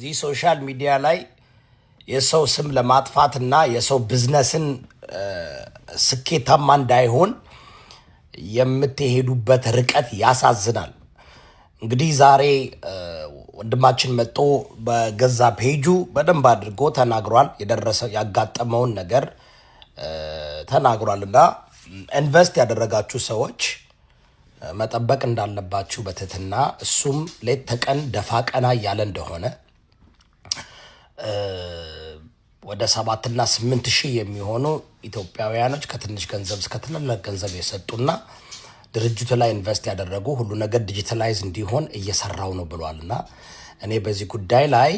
እዚህ ሶሻል ሚዲያ ላይ የሰው ስም ለማጥፋትና የሰው ቢዝነስን ስኬታማ እንዳይሆን የምትሄዱበት ርቀት ያሳዝናል። እንግዲህ ዛሬ ወንድማችን መጥቶ በገዛ ፔጁ በደንብ አድርጎ ተናግሯል። የደረሰው ያጋጠመውን ነገር ተናግሯልና ኢንቨስት ያደረጋችሁ ሰዎች መጠበቅ እንዳለባችሁ በትህትና እሱም ሌት ተቀን ደፋ ቀና እያለ እንደሆነ ወደ 7 እና 8 ሺህ የሚሆኑ ኢትዮጵያውያኖች ከትንሽ ገንዘብ እስከ ትልቅ ገንዘብ የሰጡና ድርጅቱ ላይ ኢንቨስት ያደረጉ ሁሉ ነገር ዲጂታላይዝ እንዲሆን እየሰራው ነው ብሏልና እኔ በዚህ ጉዳይ ላይ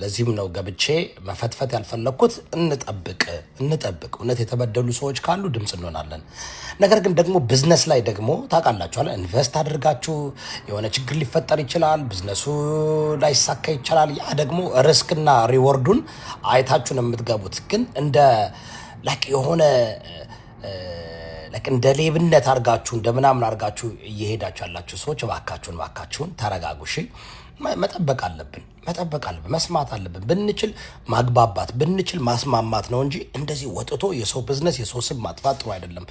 ለዚህም ነው ገብቼ መፈትፈት ያልፈለኩት። እንጠብቅ እውነት የተበደሉ ሰዎች ካሉ ድምጽ እንሆናለን። ነገር ግን ደግሞ ቢዝነስ ላይ ደግሞ ታውቃላችኋል፣ ኢንቨስት አድርጋችሁ የሆነ ችግር ሊፈጠር ይችላል፣ ቢዝነሱ ላይ ሳካ ይችላል። ያ ደግሞ ሪስክና ሪዋርዱን አይታችሁ ነው የምትገቡት። ግን እንደ የሆነ እንደ ሌብነት አድርጋችሁ እንደምናምን አድርጋችሁ እየሄዳችሁ ያላችሁ ሰዎች እባካችሁን ተረጋጉ። እሺ መጠበቅ አለብን፣ መስማት አለብን። ብንችል ማግባባት ብንችል ማስማማት ነው እንጂ እንደዚህ ወጥቶ የሰው ቢዝነስ የሰው ስም ማጥፋት ጥሩ አይደለም።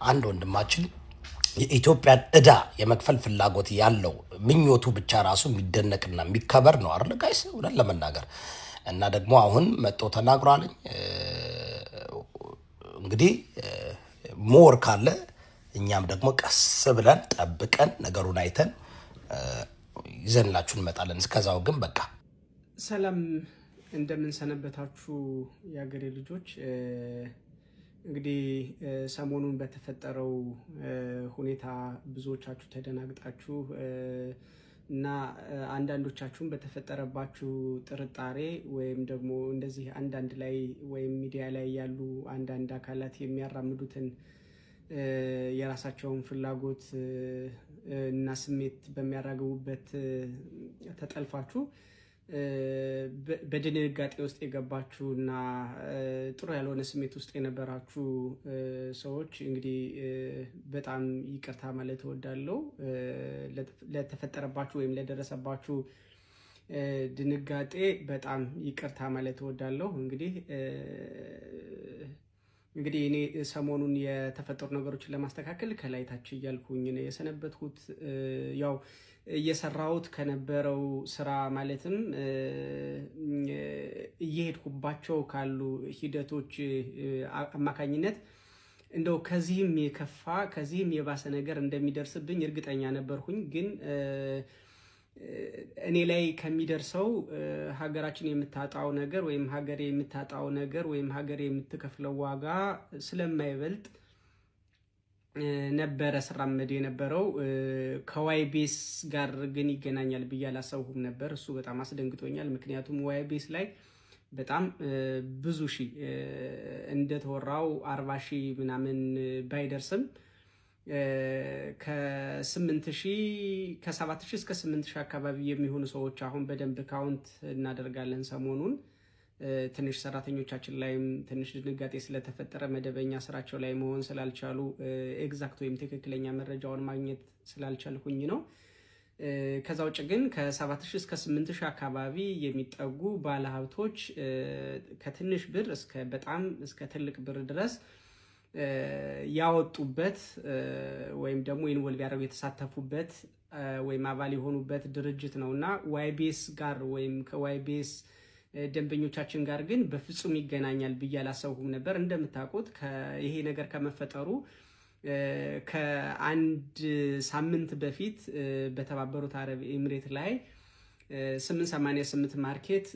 አንድ ወንድማችን የኢትዮጵያን ዕዳ የመክፈል ፍላጎት ያለው ምኞቱ ብቻ ራሱ የሚደነቅና የሚከበር ነው አይደል ጋይስ? እውነት ለመናገር እና ደግሞ አሁን መጥቶ ተናግሯል። እንግዲህ ሞር ካለ እኛም ደግሞ ቀስ ብለን ጠብቀን ነገሩን አይተን ይዘንላችሁ እንመጣለን። እስከዛው ግን በቃ ሰላም እንደምን ሰነበታችሁ የአገሬ ልጆች። እንግዲህ ሰሞኑን በተፈጠረው ሁኔታ ብዙዎቻችሁ ተደናግጣችሁ እና አንዳንዶቻችሁም በተፈጠረባችሁ ጥርጣሬ ወይም ደግሞ እንደዚህ አንዳንድ ላይ ወይም ሚዲያ ላይ ያሉ አንዳንድ አካላት የሚያራምዱትን የራሳቸውን ፍላጎት እና ስሜት በሚያራግቡበት ተጠልፋችሁ በድንጋጤ ውስጥ የገባችሁ እና ጥሩ ያልሆነ ስሜት ውስጥ የነበራችሁ ሰዎች እንግዲህ በጣም ይቅርታ ማለት እወዳለሁ። ለተፈጠረባችሁ ወይም ለደረሰባችሁ ድንጋጤ በጣም ይቅርታ ማለት እወዳለሁ። እንግዲህ እኔ ሰሞኑን የተፈጠሩ ነገሮችን ለማስተካከል ከላይ ታች እያልኩኝ ነው የሰነበትኩት። ያው እየሰራሁት ከነበረው ስራ ማለትም እየሄድኩባቸው ካሉ ሂደቶች አማካኝነት እንደው ከዚህም የከፋ ከዚህም የባሰ ነገር እንደሚደርስብኝ እርግጠኛ ነበርኩኝ። ግን እኔ ላይ ከሚደርሰው ሀገራችን የምታጣው ነገር ወይም ሀገሬ የምታጣው ነገር ወይም ሀገሬ የምትከፍለው ዋጋ ስለማይበልጥ ነበረ ስራመድ የነበረው። ከዋይቤስ ጋር ግን ይገናኛል ብዬ አላሰብኩም ነበር። እሱ በጣም አስደንግጦኛል። ምክንያቱም ዋይቤስ ላይ በጣም ብዙ ሺህ እንደተወራው 40 ሺህ ምናምን ባይደርስም ከ7 ሺህ እስከ 8 ሺህ አካባቢ የሚሆኑ ሰዎች አሁን በደንብ ካውንት እናደርጋለን። ሰሞኑን ትንሽ ሰራተኞቻችን ላይም ትንሽ ድንጋጤ ስለተፈጠረ መደበኛ ስራቸው ላይ መሆን ስላልቻሉ ኤግዛክት ወይም ትክክለኛ መረጃውን ማግኘት ስላልቻልኩኝ ነው። ከዛ ውጭ ግን ከ7 ሺህ እስከ 8 ሺህ አካባቢ የሚጠጉ ባለሀብቶች ከትንሽ ብር እስከ ትልቅ ብር ድረስ ያወጡበት ወይም ደግሞ ኢንቮልቭ ያደረጉ የተሳተፉበት ወይም አባል የሆኑበት ድርጅት ነውና ዋይቤስ ጋር ወይም ከዋይቤስ ደንበኞቻችን ጋር ግን በፍጹም ይገናኛል ብዬ አላሰብኩም ነበር። እንደምታውቁት ይሄ ነገር ከመፈጠሩ ከአንድ ሳምንት በፊት በተባበሩት አረብ ኤምሬት ላይ 888 ማርኬት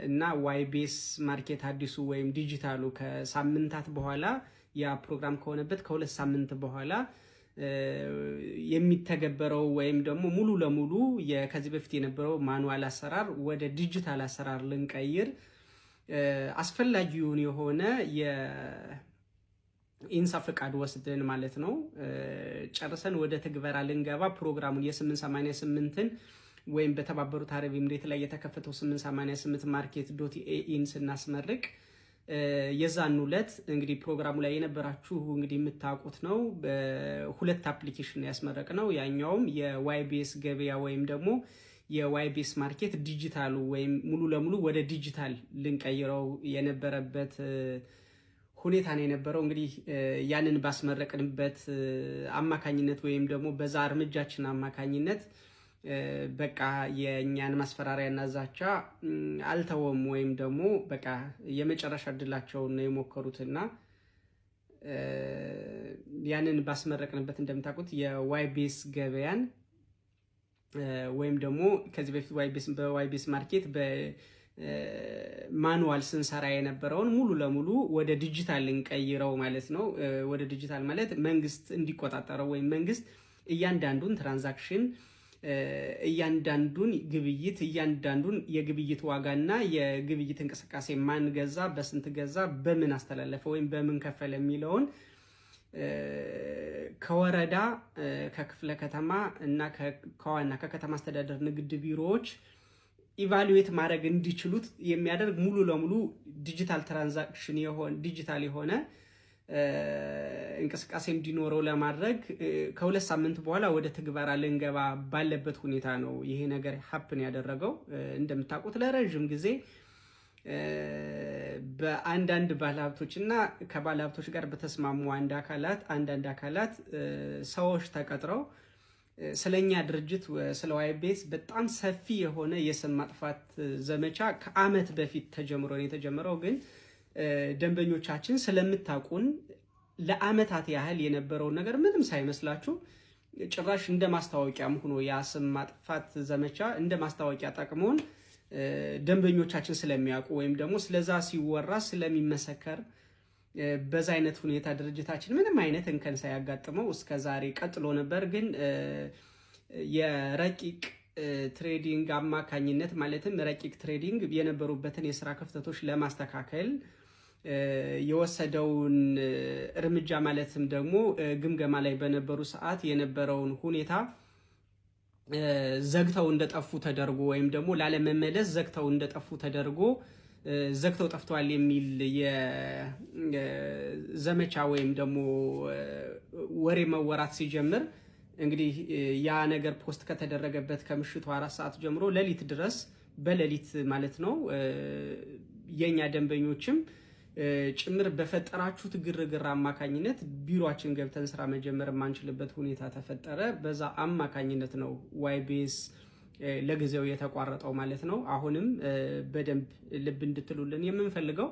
እና ዋይቤስ ማርኬት አዲሱ ወይም ዲጂታሉ ከሳምንታት በኋላ ያ ፕሮግራም ከሆነበት ከ2 ሳምንት በኋላ የሚተገበረው ወይም ደግሞ ሙሉ ለሙሉ ከዚህ በፊት የነበረው ማኑዋል አሰራር ወደ ዲጂታል አሰራር ልንቀይር አስፈላጊውን የሆነ የኢንሳ ፈቃድ ወስደን ማለት ነው ጨርሰን ወደ ትግበራ ልንገባ ፕሮግራሙን የ888ን ወይም በተባበሩት አረብ ኤምሬት ላይ የተከፈተው 888 ማርኬት .in ስናስመርቅ የዛን ዕለት እንግዲህ ፕሮግራሙ ላይ የነበራችሁ እንግዲህ የምታውቁት ነው። በሁለት አፕሊኬሽን ያስመረቅ ነው። ያኛውም የዋይቤስ ገበያ ወይም ደግሞ የዋይቤስ ማርኬት ዲጂታሉ ወይም ሙሉ ለሙሉ ወደ ዲጂታል ልንቀይረው የነበረበት ሁኔታ ነው የነበረው። እንግዲህ ያንን ባስመረቅንበት አማካኝነት ወይም ደግሞ በዛ እርምጃችን አማካኝነት በቃ የኛን ማስፈራሪያና ዛቻ አልተወም ወይም ደግሞ በቃ የመጨረሻ እድላቸውን ነው የሞከሩትና ያንን ባስመረቅንበት እንደምታውቁት የዋይቤስ ገበያን ወይም ደግሞ ከዚህ በፊት በዋይቤስ ማርኬት በማኑዋል ስንሰራ የነበረውን ሙሉ ለሙሉ ወደ ዲጂታል እንቀይረው ማለት ነው። ወደ ዲጂታል ማለት መንግስት እንዲቆጣጠረው ወይም መንግስት እያንዳንዱን ትራንዛክሽን እያንዳንዱን ግብይት እያንዳንዱን የግብይት ዋጋና የግብይት እንቅስቃሴ ማን ገዛ፣ በስንት ገዛ፣ በምን አስተላለፈ ወይም በምን ከፈለ የሚለውን ከወረዳ ከክፍለ ከተማ እና ከዋና ከከተማ አስተዳደር ንግድ ቢሮዎች ኢቫሉዌት ማድረግ እንዲችሉት የሚያደርግ ሙሉ ለሙሉ ዲጂታል ትራንዛክሽን ዲጂታል የሆነ እንቅስቃሴ እንዲኖረው ለማድረግ ከ2 ሳምንት በኋላ ወደ ትግበራ ልንገባ ባለበት ሁኔታ ነው ይሄ ነገር ሀፕን ያደረገው። እንደምታውቁት ለረጅም ጊዜ በአንዳንድ ባለሀብቶችና ከባለሀብቶች ጋር በተስማሙ አንዳንድ አካላት ሰዎች ተቀጥረው ስለኛ ድርጅት ስለ ዋይቤስ በጣም ሰፊ የሆነ የስም ማጥፋት ዘመቻ ከዓመት በፊት ተጀምሮ ነው የተጀመረው። ግን ደንበኞቻችን ስለምታውቁን ለዓመታት ያህል የነበረውን ነገር ምንም ሳይመስላችሁ ጭራሽ እንደ ማስታወቂያም ሆኖ የስም ማጥፋት ዘመቻ እንደ ማስታወቂያ ጠቅሞን ደንበኞቻችን ስለሚያውቁ ወይም ደግሞ ስለዛ ሲወራ ስለሚመሰከር በዛ አይነት ሁኔታ ድርጅታችን ምንም አይነት እንከን ሳያጋጥመው እስከ ዛሬ ቀጥሎ ነበር። ግን የረቂቅ ትሬዲንግ አማካኝነት ማለትም ረቂቅ ትሬዲንግ የነበሩበትን የስራ ክፍተቶች ለማስተካከል የወሰደውን እርምጃ ማለትም ደግሞ ግምገማ ላይ በነበሩ ሰዓት የነበረውን ሁኔታ ዘግተው እንደጠፉ ተደርጎ ወይም ደግሞ ላለመመለስ ዘግተው እንደጠፉ ተደርጎ ዘግተው ጠፍቷል የሚል የዘመቻ ወይም ደግሞ ወሬ መወራት ሲጀምር እንግዲህ ያ ነገር ፖስት ከተደረገበት ከምሽቱ 4 ሰዓት ጀምሮ ሌሊት ድረስ በሌሊት ማለት ነው የኛ ደንበኞችም ጭምር በፈጠራችሁት ግርግር አማካኝነት ቢሮአችን ገብተን ስራ መጀመር ማንችልበት ሁኔታ ተፈጠረ። በዛ አማካኝነት ነው ዋይቤስ ለጊዜው የተቋረጠው ማለት ነው። አሁንም በደንብ ልብ እንድትሉልን የምንፈልገው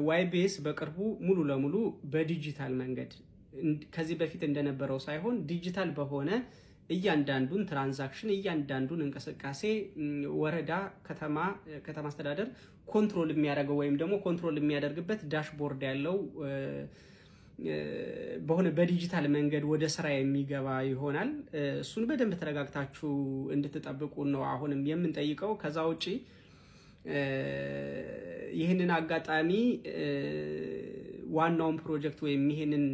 ዋይቤስ በቅርቡ ሙሉ ለሙሉ በዲጂታል መንገድ ከዚህ በፊት እንደነበረው ሳይሆን ዲጂታል በሆነ እያንዳንዱን ትራንዛክሽን እያንዳንዱን እንቅስቃሴ ወረዳ፣ ከተማ አስተዳደር ኮንትሮል የሚያደርገው ወይም ደግሞ ኮንትሮል የሚያደርግበት ዳሽቦርድ ያለው በሆነ በዲጂታል መንገድ ወደ ስራ የሚገባ ይሆናል። እሱን በደንብ ተረጋግታችሁ እንድትጠብቁ ነው አሁንም የምንጠይቀው። ከዛ ውጪ ይህንን አጋጣሚ ዋናውን ፕሮጀክት ወይም ይህንን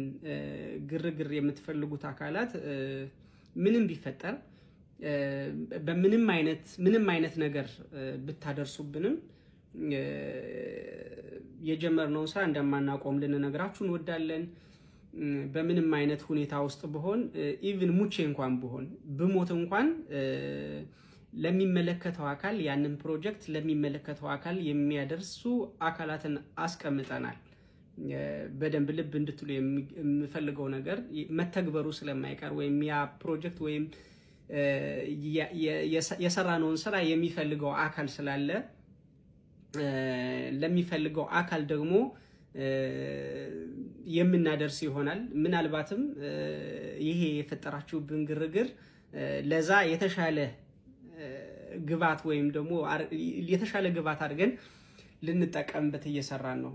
ግርግር የምትፈልጉት አካላት ምንም ቢፈጠር በምንም አይነት ነገር ብታደርሱብንም የጀመርነውን ስራ እንደማናቆም ልንነግራችሁ እንወዳለን። በምንም አይነት ሁኔታ ውስጥ ብሆን ኢቭን ሙቼ እንኳን ብሆን ብሞት እንኳን ለሚመለከተው አካል ያንን ፕሮጀክት ለሚመለከተው አካል የሚያደርሱ አካላትን አስቀምጠናል። በደንብ ልብ እንድትሉ የምፈልገው ነገር መተግበሩ ስለማይቀር ወይም ያ ፕሮጀክት ወይም የሰራነውን ስራ የሚፈልገው አካል ስላለ ለሚፈልገው አካል ደግሞ የምናደርስ ይሆናል። ምናልባትም ይሄ የፈጠራችሁብን ግርግር ለዛ የተሻለ ግባት ወይም ደግሞ የተሻለ ግባት አድርገን ልንጠቀምበት እየሰራን ነው።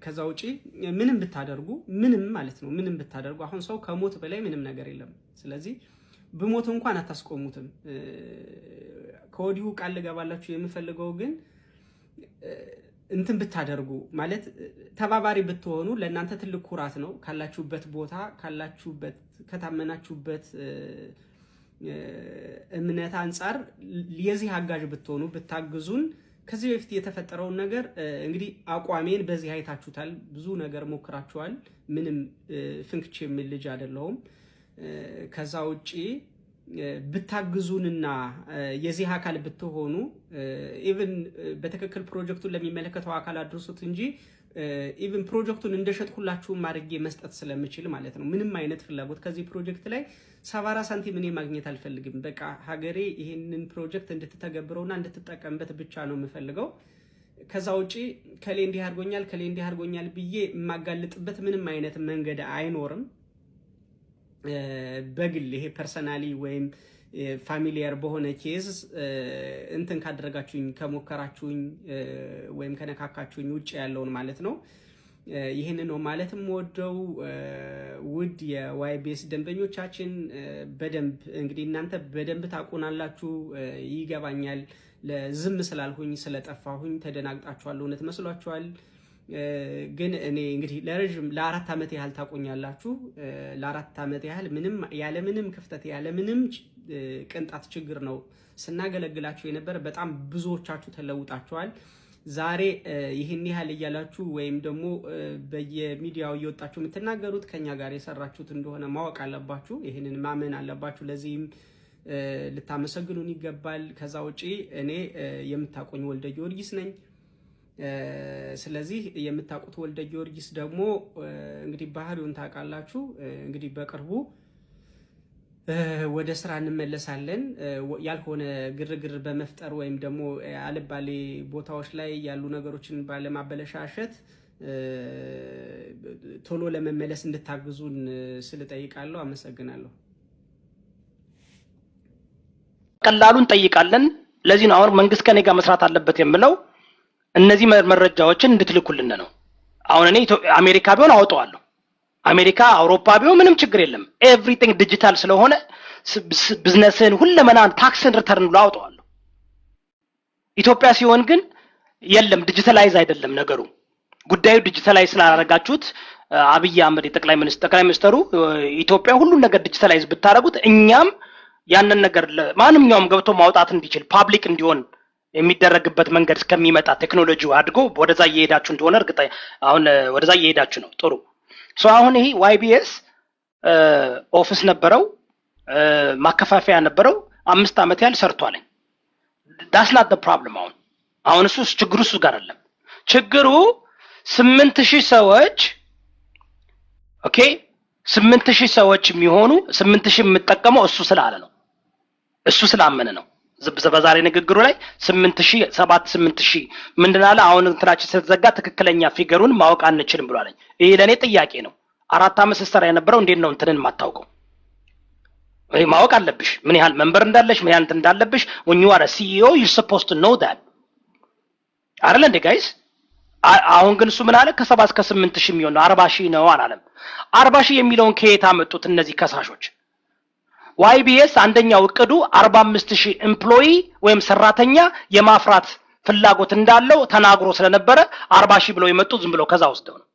ከዛ ውጪ ምንም ብታደርጉ ምንም ማለት ነው ምንም ብታደርጉ አሁን ሰው ከሞት በላይ ምንም ነገር የለም። ስለዚህ ብሞት እንኳን አታስቆሙትም። ከወዲሁ ቃል ልገባላችሁ የምፈልገው ግን እንትን ብታደርጉ ማለት ተባባሪ ብትሆኑ ለእናንተ ትልቅ ኩራት ነው። ካላችሁበት ቦታ ካላችሁበት ከታመናችሁበት እምነት አንጻር የዚህ አጋዥ ብትሆኑ ብታግዙን። ከዚህ በፊት የተፈጠረውን ነገር እንግዲህ አቋሜን በዚህ አይታችሁታል። ብዙ ነገር ሞክራችኋል። ምንም ፍንክች የሚል ልጅ አይደለሁም። ከዛ ውጪ ብታግዙንና የዚህ አካል ብትሆኑ ኢቭን በትክክል ፕሮጀክቱን ለሚመለከተው አካል አድርሱት እንጂ ኢቭን ፕሮጀክቱን እንደሸጥኩላችሁ ማድረግ መስጠት ስለምችል ማለት ነው። ምንም አይነት ፍላጎት ከዚህ ፕሮጀክት ላይ 70 ሳንቲም እኔ ማግኘት አልፈልግም። በቃ ሀገሬ ይሄንን ፕሮጀክት እንድትተገብረውና እንድትጠቀምበት ብቻ ነው የምፈልገው። ከዛ ውጪ ከሌ እንዲህ አድርጎኛል ብዬ የማጋልጥበት ምንም አይነት መንገድ አይኖርም። በግል ይሄ ፐርሰናሊ ወይም ፋሚሊየር በሆነ ኬዝ እንትን ካደረጋችሁኝ ከሞከራችሁኝ ወይም ከነካካችሁኝ ውጭ ያለውን ማለት ነው። ይህንን ነው ማለትም ወደው ውድ የዋይቢኤስ ደንበኞቻችን በደንብ እንግዲህ እናንተ በደንብ ታቆናላችሁ ይገባኛል። ለዝም ስላልሁኝ ስለጠፋሁኝ ተደናግጣችኋል፣ እውነት መስሏችኋል። ግን እኔ እንግዲህ ለ4 ዓመት ያህል ታቆኛላችሁ። ለ4 ዓመት ያህል ምንም ያለምንም ክፍተት ያለምንም ቅንጣት ችግር ነው ስናገለግላችሁ የነበረ። በጣም ብዙዎቻችሁ ተለውጣችኋል። ዛሬ ይህን ያህል እያላችሁ ወይም ደግሞ በየሚዲያው እየወጣችሁ የምትናገሩት ከኛ ጋር የሰራችሁት እንደሆነ ማወቅ አለባችሁ። ይህንን ማመን አለባችሁ። ለዚህም ልታመሰግኑን ይገባል። ከዛ ውጪ እኔ የምታቆኝ ወልደ ጊዮርጊስ ነኝ። ስለዚህ የምታውቁት ወልደ ጊዮርጊስ ደግሞ እንግዲህ ባህሪውን ታውቃላችሁ። እንግዲህ በቅርቡ ወደ ስራ እንመለሳለን። ያልሆነ ግርግር በመፍጠር ወይም ደግሞ አልባሌ ቦታዎች ላይ ያሉ ነገሮችን ባለማበለሻሸት ቶሎ ለመመለስ እንድታግዙን ስለጠይቃለሁ። አመሰግናለሁ። ቀላሉን ጠይቃለን። ለዚህ ነው አሁን መንግስት ከኔ ጋር መስራት አለበት የምለው እነዚህ መረጃዎችን እንድትልኩልን ነው። አሁን እኔ አሜሪካ ቢሆን አውጣዋለሁ፣ አሜሪካ አውሮፓ ቢሆን ምንም ችግር የለም። ኤቭሪቲንግ ዲጂታል ስለሆነ ቢዝነስን ሁለመናን ታክስን ሪተርን ብሎ አውጣዋለሁ። ኢትዮጵያ ሲሆን ግን የለም፣ ዲጂታላይዝ አይደለም ነገሩ። ጉዳዩ ዲጂታላይዝ ስላደረጋችሁት አብይ አህመድ ጠቅላይ ሚኒስትሩ ኢትዮጵያ ሁሉን ነገር ዲጂታላይዝ ብታረጉት እኛም ያንን ነገር ማንኛውም ገብቶ ማውጣት እንዲችል ፓብሊክ እንዲሆን የሚደረግበት መንገድ እስከሚመጣ ቴክኖሎጂው አድጎ ወደዛ እየሄዳችሁ እንደሆነ እርግጠኛ አሁን ወደዛ እየሄዳችሁ ነው። ጥሩ ሶ አሁን ይሄ ዋይቢኤስ ኦፊስ ነበረው፣ ማከፋፈያ ነበረው፣ 5 ዓመት ያህል ሰርቷል። that's not the problem። አሁን እሱ ችግሩ እሱ ጋር አይደለም። ችግሩ 8000 ሰዎች ኦኬ 8000 ሰዎች የሚሆኑ 8000 የምጠቀመው እሱ ስላለ ነው፣ እሱ ስላመነ ነው። በዛሬ ንግግሩ ላይ 8000 ምንድን አለ? አሁን እንትናችን ስለተዘጋ ትክክለኛ ፊገሩን ማወቅ አንችልም ብሏል። ይሄ ለኔ ጥያቄ ነው። 4 ዓመት ስትሰራ የነበረው እንዴት ነው እንትንን ማታውቀው? ወይ ማወቅ አለብሽ ምን ያህል መንበር እንዳለሽ ምን ያህል እንዳለብሽ። when you are a CEO you're supposed to know that አይደል እንዴ ጋይስ? አሁን ግን እሱ ምን አለ? ከ7 እስከ 8000 የሚሆን 40000 ነው አላለም። 40000 የሚለውን ከየት አመጡት እነዚህ ከሳሾች? ዋይቢኤስ አንደኛው እቅዱ 45000 ኤምፕሎይ ወይም ሰራተኛ የማፍራት ፍላጎት እንዳለው ተናግሮ ስለነበረ 40000 ብለው የመጡት ዝም ብለው ከዛ ወስደው ነው።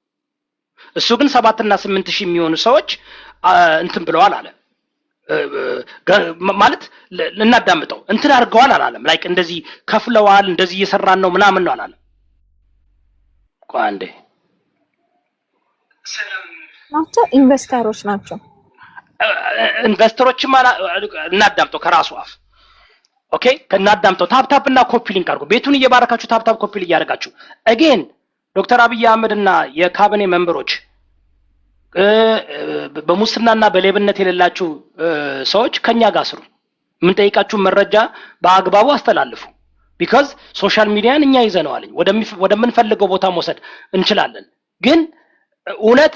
እሱ ግን 7 እና 8000 የሚሆኑ ሰዎች እንትን ብለዋል አለ። ማለት እናዳምጠው እንትን አድርገዋል አላለም። ላይክ እንደዚህ ከፍለዋል እንደዚህ እየሰራን ነው ምናምን ነው አላለም። ቋንዴ ናቸው ኢንቨስተሮች ናቸው። ኢንቨስተሮችማ እናዳምጠው ከራሱ አፍ ኦኬ። ከናዳምጠው ታፕታፕ እና ኮፒ ሊንክ አድርጉ። ቤቱን እየባረካችሁ ታፕታፕ ኮፒ ሊንክ ያደርጋችሁ። አጌን ዶክተር አብይ አህመድ እና የካቢኔ ሜምበሮች በሙስናና በሌብነት የሌላችሁ ሰዎች ከኛ ጋር ስሩ። ምን ጠይቃችሁ መረጃ በአግባቡ አስተላልፉ። ቢኮዝ ሶሻል ሚዲያን እኛ ይዘነዋል፣ ወደምንፈልገው ቦታ መውሰድ እንችላለን። ግን እውነት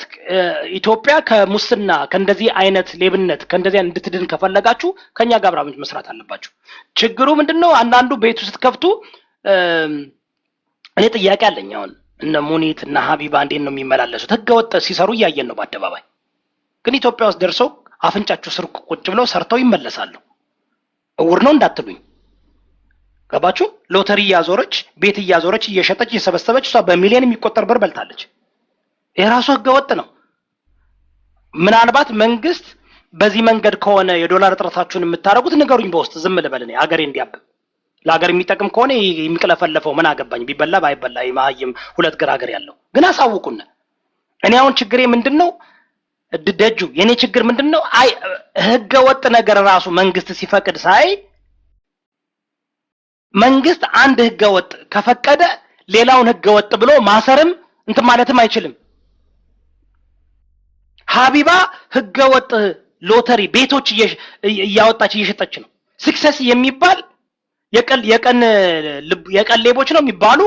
ኢትዮጵያ ከሙስና ከእንደዚህ አይነት ሌብነት ከእንደዚህ እንድትድን ከፈለጋችሁ ከኛ ጋር አብራችሁ መስራት አለባችሁ። ችግሩ ምንድነው? አንዳንዱ ቤቱ ስትከፍቱ እኔ ጥያቄ አለኝ። አሁን እነ ሙኒት እና ሀቢባ እንዴት ነው የሚመላለሱት? ህገወጥ ሲሰሩ እያየን ነው በአደባባይ። ግን ኢትዮጵያ ውስጥ ደርሰው አፍንጫችሁ ስር ቁጭ ብለው ሰርተው ይመለሳሉ። እውር ነው እንዳትሉኝ። ገባችሁ? ሎተሪ እያዞረች ቤት እያዞረች እየሸጠች እየሰበሰበች እሷ በሚሊዮን የሚቆጠር ብር በልታለች። የራሱ ህገወጥ ነው። ምናልባት መንግስት በዚህ መንገድ ከሆነ የዶላር እጥረታችሁን የምታረጉት ንገሩኝ በውስጥ ዝም ልበል። እኔ ሀገሬ እንዲያብብ ለሀገር የሚጠቅም ከሆነ የሚቅለፈለፈው ምን አገባኝ? ቢበላ ባይበላ ማህይም ሁለት ግራ ሀገር ያለው ግን አሳውቁን። እኔ አሁን ችግሬ ምንድነው? ደጁ የኔ ችግር ምንድነው? አይ ህገ ወጥ ነገር ራሱ መንግስት ሲፈቅድ ሳይ መንግስት አንድ ህገ ወጥ ከፈቀደ ሌላውን ህገ ወጥ ብሎ ማሰርም እንትን ማለትም አይችልም። ሀቢባ ህገ ወጥ ሎተሪ ቤቶች እያወጣች እየሸጠች ነው። ስክሰስ የሚባል የቀን ሌቦች ነው የሚባሉ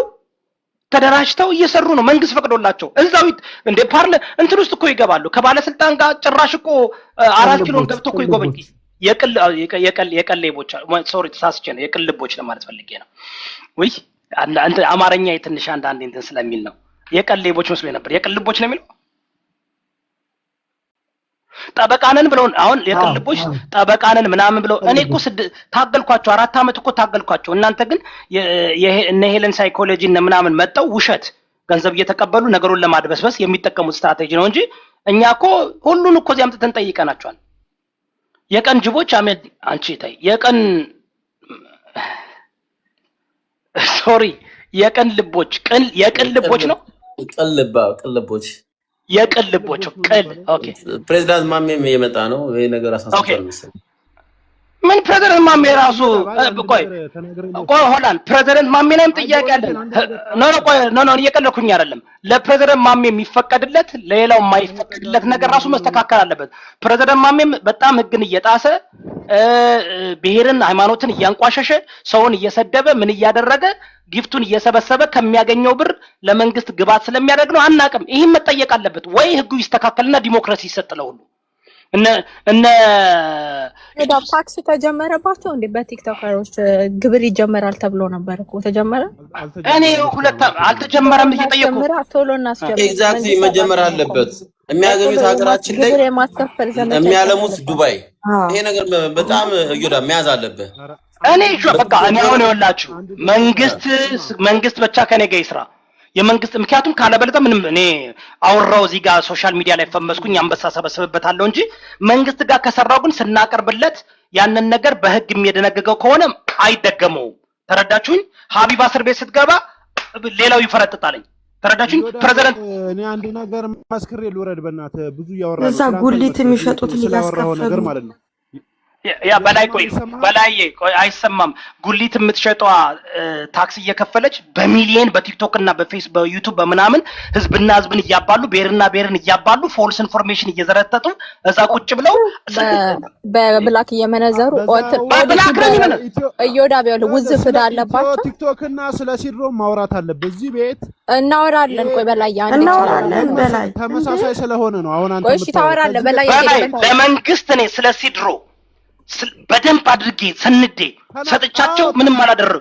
ተደራጅተው እየሰሩ ነው። መንግስት ፈቅዶላቸው እዛው እንደ እንትን ውስጥ እኮ ይገባሉ። ከባለስልጣን ጋር ጭራሽ እኮ 4 ኪሎን ገብቶ እኮ ይጎበኝ። የቀን ሌቦች ሶሪ ተሳስቼ ነው የቀን ልቦች ለማለት ፈልጌ ነው። ወይ አንተ አማርኛ የትንሽ አንዳንዴ እንትን ስለሚል ነው የቀን ሌቦች መስሎኝ ነበር። የቀን ልቦች ነው የሚለው ጠበቃነን ብለው አሁን የቀን ልቦች ጠበቃነን ምናምን ብለው እኔ እኮ ታገልኳቸው 4 አመት እኮ ታገልኳቸው። እናንተ ግን እነ ሄለን ሳይኮሎጂ እና ምናምን መጣው ውሸት ገንዘብ እየተቀበሉ ነገሩን ለማድበስበስ የሚጠቀሙት ስትራቴጂ ነው እንጂ እኛ እኮ ሁሉን እኮ እዚያም ተጠን ጠይቀናቸዋል። የቀን ጅቦች አመድ አንቺ ታይ የቀን ሶሪ የቀን ልቦች የቀን ልቦች ነው ቅልቦች የቀን ልቦች ቅል ኦኬ። ፕሬዝዳንት ማሜም እየመጣ ነው። ይሄ ነገር አሳስቷል መሰለኝ። ምን ፕሬዝዳንት ማሜ ራሱ ቆይ ሆላን ፕሬዝዳንት ማሜ ነም ጥያቄ አለ። ኖ እየቀለኩኝ አይደለም። ለፕሬዝዳንት ማሜ የሚፈቀድለት ለሌላው የማይፈቀድለት ነገር ራሱ መስተካከል አለበት። ፕሬዝዳንት ማሜም በጣም ህግን እየጣሰ ብሔርን ሃይማኖትን እያንቋሸሸ ሰውን እየሰደበ ምን እያደረገ ጊፍቱን እየሰበሰበ ከሚያገኘው ብር ለመንግስት ግባት ስለሚያደርግ ነው። አናቅም። ይሄን መጠየቅ አለበት ወይ ህጉ ይስተካከልና ዲሞክራሲ ይሰጥለው ሁሉ እነ ታክስ ተጀመረባቸው እንዴ? በቲክቶከሮች ግብር ይጀመራል ተብሎ ነበር እኮ ተጀመረ። እኔ ሁለት አልተጀመረም እየጠየቁ ቶሎ እናስጀምር። ኤግዛክትሊ መጀመር አለበት። የሚያገኙት ሀገራችን ላይ የሚያለሙት ዱባይ። ይሄ ነገር በጣም ይወዳ መያዝ አለበት። እኔ በቃ እኔ አሁን ይወላችሁ መንግስት ብቻ ከኔ ጋር ይስራ የመንግስት ምክንያቱም ካለበለዚያ ምንም እኔ አውራው እዚህ ጋር ሶሻል ሚዲያ ላይ ፈመስኩኝ አንበሳ ሰበሰበበታለሁ እንጂ መንግስት ጋር ከሰራው ግን ስናቀርብለት ያንን ነገር በህግ የሚደነገገው ከሆነ አይደገመው። ተረዳችሁኝ? ሀቢባ እስር ቤት ስትገባ ሌላው ይፈረጥጣልኝ። ተረዳችሁኝ? ፕሬዝዳንት እኔ አንድ ነገር ማስከሬ ልወረድ በእናትህ ብዙ ያወራል እዛ ጉሊት የሚሸጡትን እያስከፈሉ ነገር ማለት ነው። ያ በላይ ቆይ አይሰማም። ጉሊት የምትሸጠዋ ታክስ እየከፈለች በሚሊየን በቲክቶክ እና በፌስ በዩቲዩብ በምናምን ህዝብና ህዝብን እያባሉ ብሔርን እያባሉ ፎልስ ኢንፎርሜሽን እየዘረጠጡ እዛ ቁጭ ብለው በብላክ እየመነዘሩ በብላክ ነው እዮዳ ቢያለው ውዝፍ ዳለባቸው ቲክቶክ እና ስለ ሲድሮ ማውራት አለበት። እዚህ ቤት እናወራለን። ቆይ በላይ እናወራለን። በላይ ተመሳሳይ ስለሆነ ነው። አሁን አንተ እሺ ታወራለህ። በላይ ለመንግስት እኔ ስለ ሲድሮ በደንብ አድርጌ ሰንዴ ሰጥቻቸው ምንም አላደረው።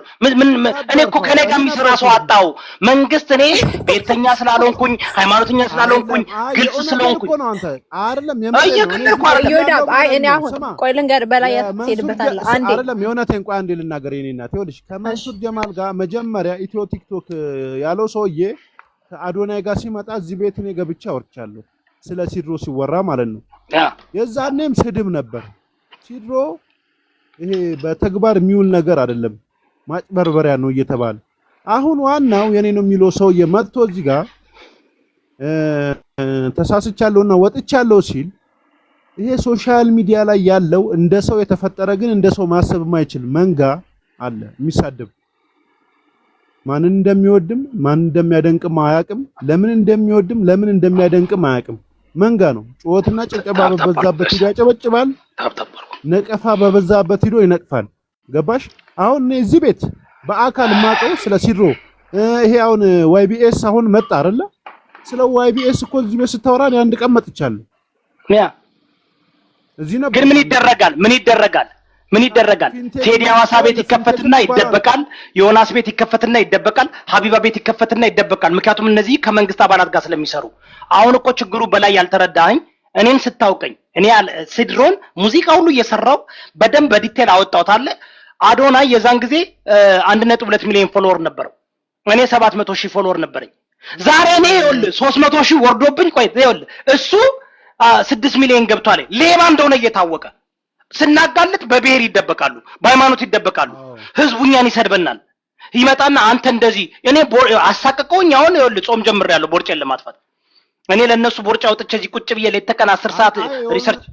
እኔ እኮ ከኔ ጋር የሚሰራ ሰው አጣው። መንግስት እኔ ብሔርተኛ ስላልሆንኩኝ ሃይማኖተኛ ስላልሆንኩኝ ግልጽ ስለሆንኩኝ አይደለም እኔ አሁን ቆይ ልንገር በላይ ያትሄድበታል። አንዴ አይደለም የሆነቴን ቆይ አንዴ ልናገር። የኔ እናት ይኸውልሽ ከመንሱር ጀማል ጋር መጀመሪያ ኢትዮ ቲክቶክ ያለው ሰውዬ ከአዶናይ ጋር ሲመጣ እዚህ ቤት እኔ ገብቼ አወርቻለሁ። ስለ ሲድሮ ሲወራ ማለት ነው። የዛኔም ስድብ ነበር። ሲድሮ ይሄ በተግባር የሚውል ነገር አይደለም፣ ማጭበርበሪያ ነው እየተባለ አሁን ዋናው የኔ ነው የሚለው ሰውዬ መጥቶ እዚህ ጋር ተሳስቻለሁና ወጥቻለሁ ሲል ይሄ ሶሻል ሚዲያ ላይ ያለው እንደ ሰው የተፈጠረ ግን እንደ ሰው ማሰብ የማይችል መንጋ አለ። የሚሳደብ ማንን እንደሚወድም ማንን እንደሚያደንቅም አያውቅም። ለምን እንደሚወድም ለምን እንደሚያደንቅም አያውቅም። መንጋ ነው። ጩኸትና ጭብጨባ በበዛበት ሂዶ ያጨበጭባል። ነቀፋ በበዛበት ሂዶ ይነቅፋል። ገባሽ? አሁን እዚህ ቤት በአካል ማቀው ስለ ሲድሮ ይሄ አሁን ዋይቢኤስ አሁን መጣ አይደለ? ስለ ዋይቢኤስ እኮ እዚህ ቤት ስታወራ አንድ ቀን መጥቻለሁ። እዚህ ነው። ግን ምን ይደረጋል? ቴዲ ሐዋሳ ቤት ይከፈትና ይደበቃል። ዮናስ ቤት ይከፈትና ይደበቃል። ሀቢባ ቤት ይከፈትና ይደበቃል። ምክንያቱም እነዚህ ከመንግስት አባላት ጋር ስለሚሰሩ። አሁን እኮ ችግሩ በላይ ያልተረዳኸኝ እኔን ስታውቀኝ እኔ ሲድሮን ሙዚቃ ሁሉ እየሰራው በደንብ በዲቴል አወጣውታለ። አዶናይ የዛን ጊዜ 1.2 ሚሊዮን ፎሎወር ነበረው። እኔ 700,000 ፎሎወር ነበረኝ። ዛሬ እኔ 300,000 ወርዶብኝ ቆይ እሱ 6 ሚሊዮን ገብቷል። ሌባ እንደሆነ እየታወቀ ስናጋልጥ በብሔር ይደበቃሉ፣ በሃይማኖት ይደበቃሉ። ህዝቡኛን ይሰድበናል። ይመጣና አንተ እንደዚህ እኔ አሳቀቀውኝ። አሁን ጾም ጀምሬያለሁ ቦርጬን ለማጥፋት እኔ ለነሱ ቦርጫ አውጥቼ እዚህ ቁጭ ብዬ ሌት ተቀን 10 ሰዓት ሪሰርች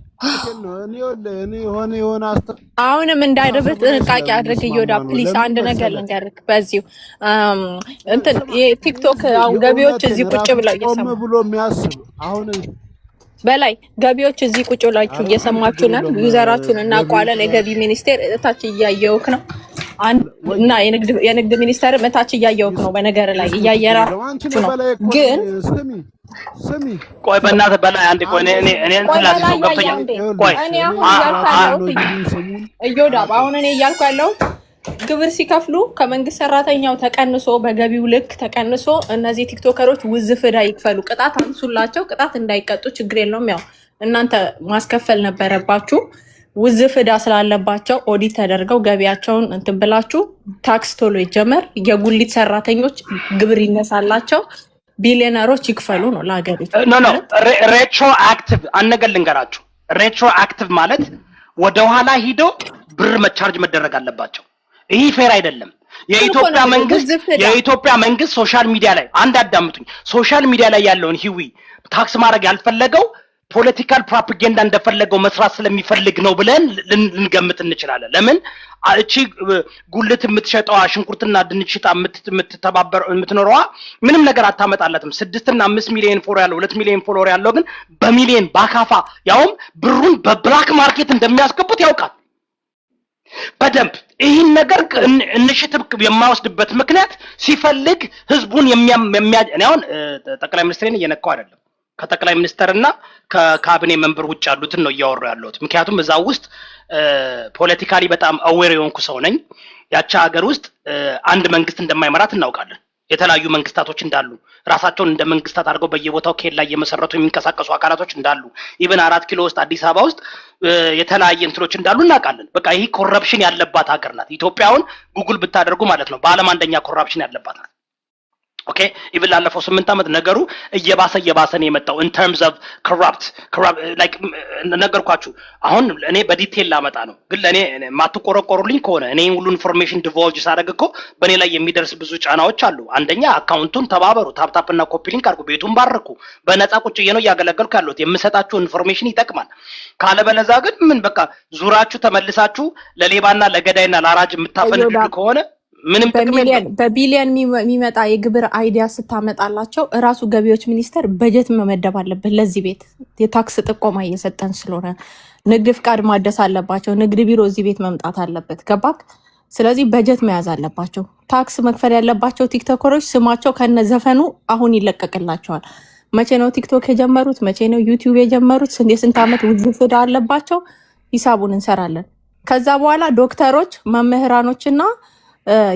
አሁንም እንዳይደብት ጥንቃቄ አድርግ ይወዳ ፕሊስ አንድ ነገር ልንገርክ በዚሁ እንትን የቲክቶክ አሁን ገቢዎች እዚህ ቁጭ ብለው እየሰሙ ብሎ የሚያስብ አሁን በላይ ገቢዎች እዚህ ቁጭ ብላችሁ እየሰማችሁ ነው ዩዘራችሁን እናቋለን የገቢ ሚኒስቴር እታች እያየውክ ነው እና የንግድ ሚኒስቴር እታች እያየውክ ነው በነገር ላይ እያየራችሁ ነው ግን ስሚ ቆይ በእናትህ በላይ አንዴ ቆይ እኔ እንትላዚ ሰው ገብቶኛል ቆይ እኔ አሁን ያልኳለው እዮዳ አሁን እኔ እያልኩ ያለው ግብር ሲከፍሉ ከመንግስት ሰራተኛው ተቀንሶ በገቢው ልክ ተቀንሶ እነዚህ ቲክቶከሮች ውዝፍ ዕዳ ይክፈሉ ቅጣት አንሱላቸው ቅጣት እንዳይቀጡ ችግር የለውም ያው እናንተ ማስከፈል ነበረባችሁ ውዝፍ ዕዳ ስላለባቸው ኦዲት ተደርገው ገቢያቸውን እንትን ብላችሁ ታክስ ቶሎ ይጀመር የጉሊት ሰራተኞች ግብር ይነሳላቸው ቢሊዮነሮች ይክፈሉ ነው ለሀገሪቱ ኖ ሬትሮ አክቲቭ አንነገር ልንገራችሁ ሬትሮ አክቲቭ ማለት ወደ ኋላ ሂዶ ብር መቻርጅ መደረግ አለባቸው ይሄ ፌር አይደለም የኢትዮጵያ መንግስት ሶሻል ሚዲያ ላይ አንድ አዳምጡኝ ሶሻል ሚዲያ ላይ ያለውን ሂዊ ታክስ ማድረግ ያልፈለገው ፖለቲካል ፕሮፓጋንዳ እንደፈለገው መስራት ስለሚፈልግ ነው ብለን ልንገምት እንችላለን ለምን እቺ ጉልት የምትሸጠው ሽንኩርትና ድንች ሽጣ የምትተባበር የምትኖረዋ ምንም ነገር አታመጣለትም 6 እና 5 ሚሊዮን ፎሎወር ያለው 2 ሚሊዮን ፎሎወር ያለው ግን በሚሊዮን ባካፋ ያውም ብሩን በብላክ ማርኬት እንደሚያስገቡት ያውቃል በደንብ ይህን ነገር እንሽትብ የማይወስድበት ምክንያት ሲፈልግ ህዝቡን የሚያውን ጠቅላይ ሚኒስትርን እየነካው አይደለም ከጠቅላይ ሚኒስተርና ከካቢኔ መንበር ውጭ ያሉትን ነው እያወሩ ያለሁት ምክንያቱም እዛው ውስጥ ፖለቲካሊ በጣም አዌር የሆንኩ ሰው ነኝ ያቻ ሀገር ውስጥ አንድ መንግስት እንደማይመራት እናውቃለን የተለያዩ መንግስታቶች እንዳሉ ራሳቸውን እንደ መንግስታት አድርገው በየቦታው ኬላ እየመሰረቱ የሚንቀሳቀሱ አካላቶች እንዳሉ ኢቭን 4 ኪሎ ውስጥ አዲስ አበባ ውስጥ የተለያየ እንትሎች እንዳሉ እናውቃለን በቃ ይሄ ኮረፕሽን ያለባት ሀገር ናት ኢትዮጵያውን ጉግል ብታደርጉ ማለት ነው በአለም አንደኛ ኮረፕሽን ያለባት ናት ኦኬ ኢቭን ላለፈው 8 አመት ነገሩ እየባሰ ነው የመጣው in terms of corrupt like ነገርኳችሁ አሁን እኔ በዲቴል ላመጣ ነው ግን ለኔ ማትቆረቆሩልኝ ከሆነ እኔ ሁሉ ኢንፎርሜሽን ዲቮልጅ ሳደርግ እኮ በኔ ላይ የሚደርስ ብዙ ጫናዎች አሉ አንደኛ አካውንቱን ተባበሩ ታፕታፕ እና ኮፒ ሊንክ አድርጉ ቤቱን ባርኩ በነፃ ቁጭ ነው ያገለገልኩ ያሉት የምሰጣችሁ ኢንፎርሜሽን ይጠቅማል ካለበለዛ ግን ምን በቃ ዙራችሁ ተመልሳችሁ ለሌባና ለገዳይና ለአራጅ የምታፈንዱ ከሆነ ምንም በቢሊዮን የሚመጣ የግብር አይዲያ ስታመጣላቸው እራሱ ገቢዎች ሚኒስቴር በጀት መመደብ አለበት ለዚህ ቤት የታክስ ጥቆማ እየሰጠን ስለሆነ ንግድ ፍቃድ ማደስ አለባቸው ንግድ ቢሮ እዚህ ቤት መምጣት አለበት ገባክ ስለዚህ በጀት መያዝ አለባቸው ታክስ መክፈል ያለባቸው ቲክቶከሮች ስማቸው ከነዘፈኑ አሁን ይለቀቅላቸዋል መቼ ነው ቲክቶክ የጀመሩት መቼ ነው ዩቲዩብ የጀመሩት የስንት አመት ውዝፍ ዕዳ አለባቸው ሂሳቡን እንሰራለን ከዛ በኋላ ዶክተሮች መምህራኖችና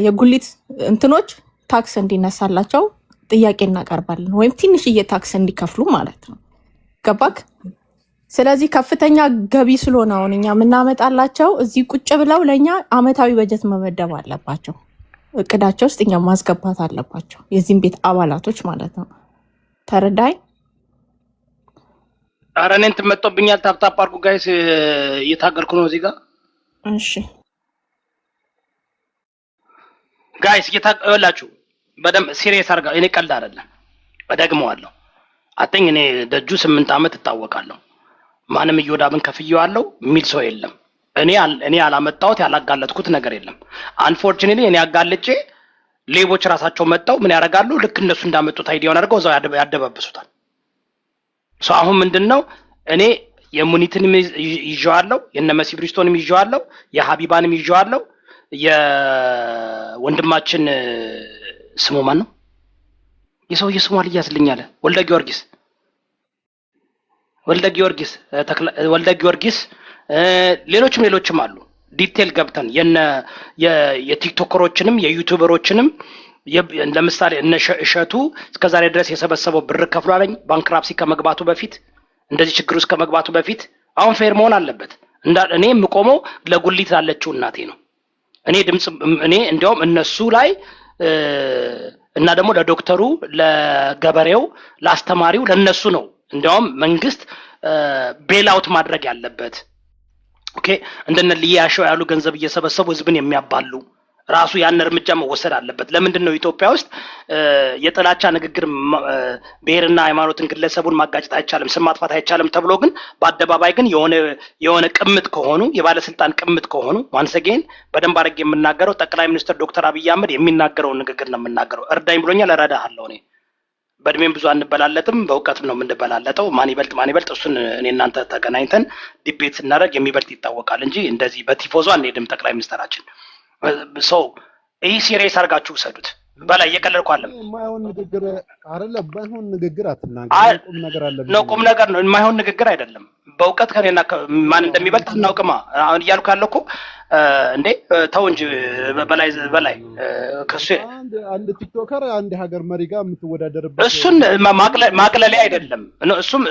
የጉሊት እንትኖች ታክስ እንዲነሳላቸው ጥያቄ እናቀርባለን ወይም ትንሽዬ ታክስ እንዲከፍሉ ማለት ነው ገባክ ስለዚህ ከፍተኛ ገቢ ስለሆነ አሁን እኛ የምናመጣላቸው እዚህ ቁጭ ብለው ለኛ አመታዊ በጀት መመደብ አለባቸው እቅዳቸው ውስጥ እኛ ማስገባት አለባቸው የዚህም ቤት አባላቶች ማለት ነው ተረዳይ ኧረ እኔን ትመጣብኛል ታፕታፕ አድርጉ ጋይስ እየታገልኩ ነው እዚህ ጋር እሺ ጋይስ እየታቀላችሁ በደም ሲሪየስ አርጋ እኔ ቀልድ አይደለም በደግመዋለሁ አጥኝ እኔ ደጁ 8 አመት ተጣወቃለሁ ማንም ይወዳብን ከፍየዋለሁ ሚል ሰው የለም እኔ አላመጣሁት ያላጋለጥኩት ነገር የለም አንፎርቹኔትሊ እኔ አጋልጬ ሌቦች ራሳቸው መጣው ምን ያረጋሉ ልክ እነሱ እንዳመጡት አይዲያውን አድርገው እዛው ያደባብሱታል ሶ አሁን ምንድነው እኔ የሙኒትንም ይዤዋለሁ የነመሲ ብሪስቶንም ይዤዋለሁ የሀቢባንም ይዤዋለሁ የወንድማችን ስሙ ማን ነው የሰውዬ ስሙ አልያዝልኝ አለ ወልደ ጊዮርጊስ ሌሎችም አሉ ዲቴል ገብተን የቲክቶከሮችንም የዩቲዩበሮችንም ለምሳሌ እነሸቱ እስከዛሬ ድረስ የሰበሰበው ብር ከፍሏለኝ ባንክራፕሲ ከመግባቱ በፊት እንደዚህ ችግር ውስጥ ከመግባቱ በፊት አሁን ፌር መሆን አለበት እኔ የምቆመው ለጉሊት አለችው እናቴ ነው እኔ እንዲያውም እነሱ ላይ እና ደግሞ ለዶክተሩ ለገበሬው ለአስተማሪው ለነሱ ነው እንዲያውም መንግስት ቤል አውት ማድረግ ያለበት ኦኬ እንደነ ሊያሾ ያሉ ገንዘብ እየሰበሰቡ ህዝብን የሚያባሉ ራሱ ያን እርምጃ መወሰድ አለበት። ለምንድን ነው ኢትዮጵያ ውስጥ የጥላቻ ንግግር ብሔርና ሃይማኖትን ግለሰቡን ማጋጨት አይቻልም፣ ስም ማጥፋት አይቻልም ተብሎ ግን በአደባባይ ግን የሆነ ቅምጥ ከሆኑ የባለስልጣን ቅምጥ ከሆኑ ዋንሰጌን በደንብ አድርጌ የምናገረው ጠቅላይ ሚኒስትር ዶክተር አብይ አህመድ የሚናገረውን ንግግር ነው የምናገረው። እርዳኝ ብሎኛል፣ እረዳሃለሁ። እኔ በእድሜም ብዙ አንበላለጥም፣ በእውቀትም ነው የምንበላለጠው። ማን ይበልጥ እሱን እኔ እናንተ ተገናኝተን ዲቤት ስናደርግ የሚበልጥ ይታወቃል እንጂ እንደዚህ በቲፎዞ አንሄድም። ጠቅላይ ሚኒስትራችን ሰው ይህ ሲሪየስ አድርጋችሁ ውሰዱት። በላይ እየቀለድኩ አይደለም። የማይሆን ንግግር አይደለም። ባይሆን ንግግር አትናገር። ቁም ነገር አለ ነው። ቁም ነገር ነው። የማይሆን ንግግር አይደለም። በእውቀት ከኔና ማን እንደሚበልጥ አናውቅማ። አሁን እያልኩ ያለው እኮ እንዴ ተው እንጂ በላይ ከሱ አንድ ቲክቶከር አንድ ሀገር መሪ ጋር የምትወዳደርበት እሱን ማቅለሊያ አይደለም። እሱም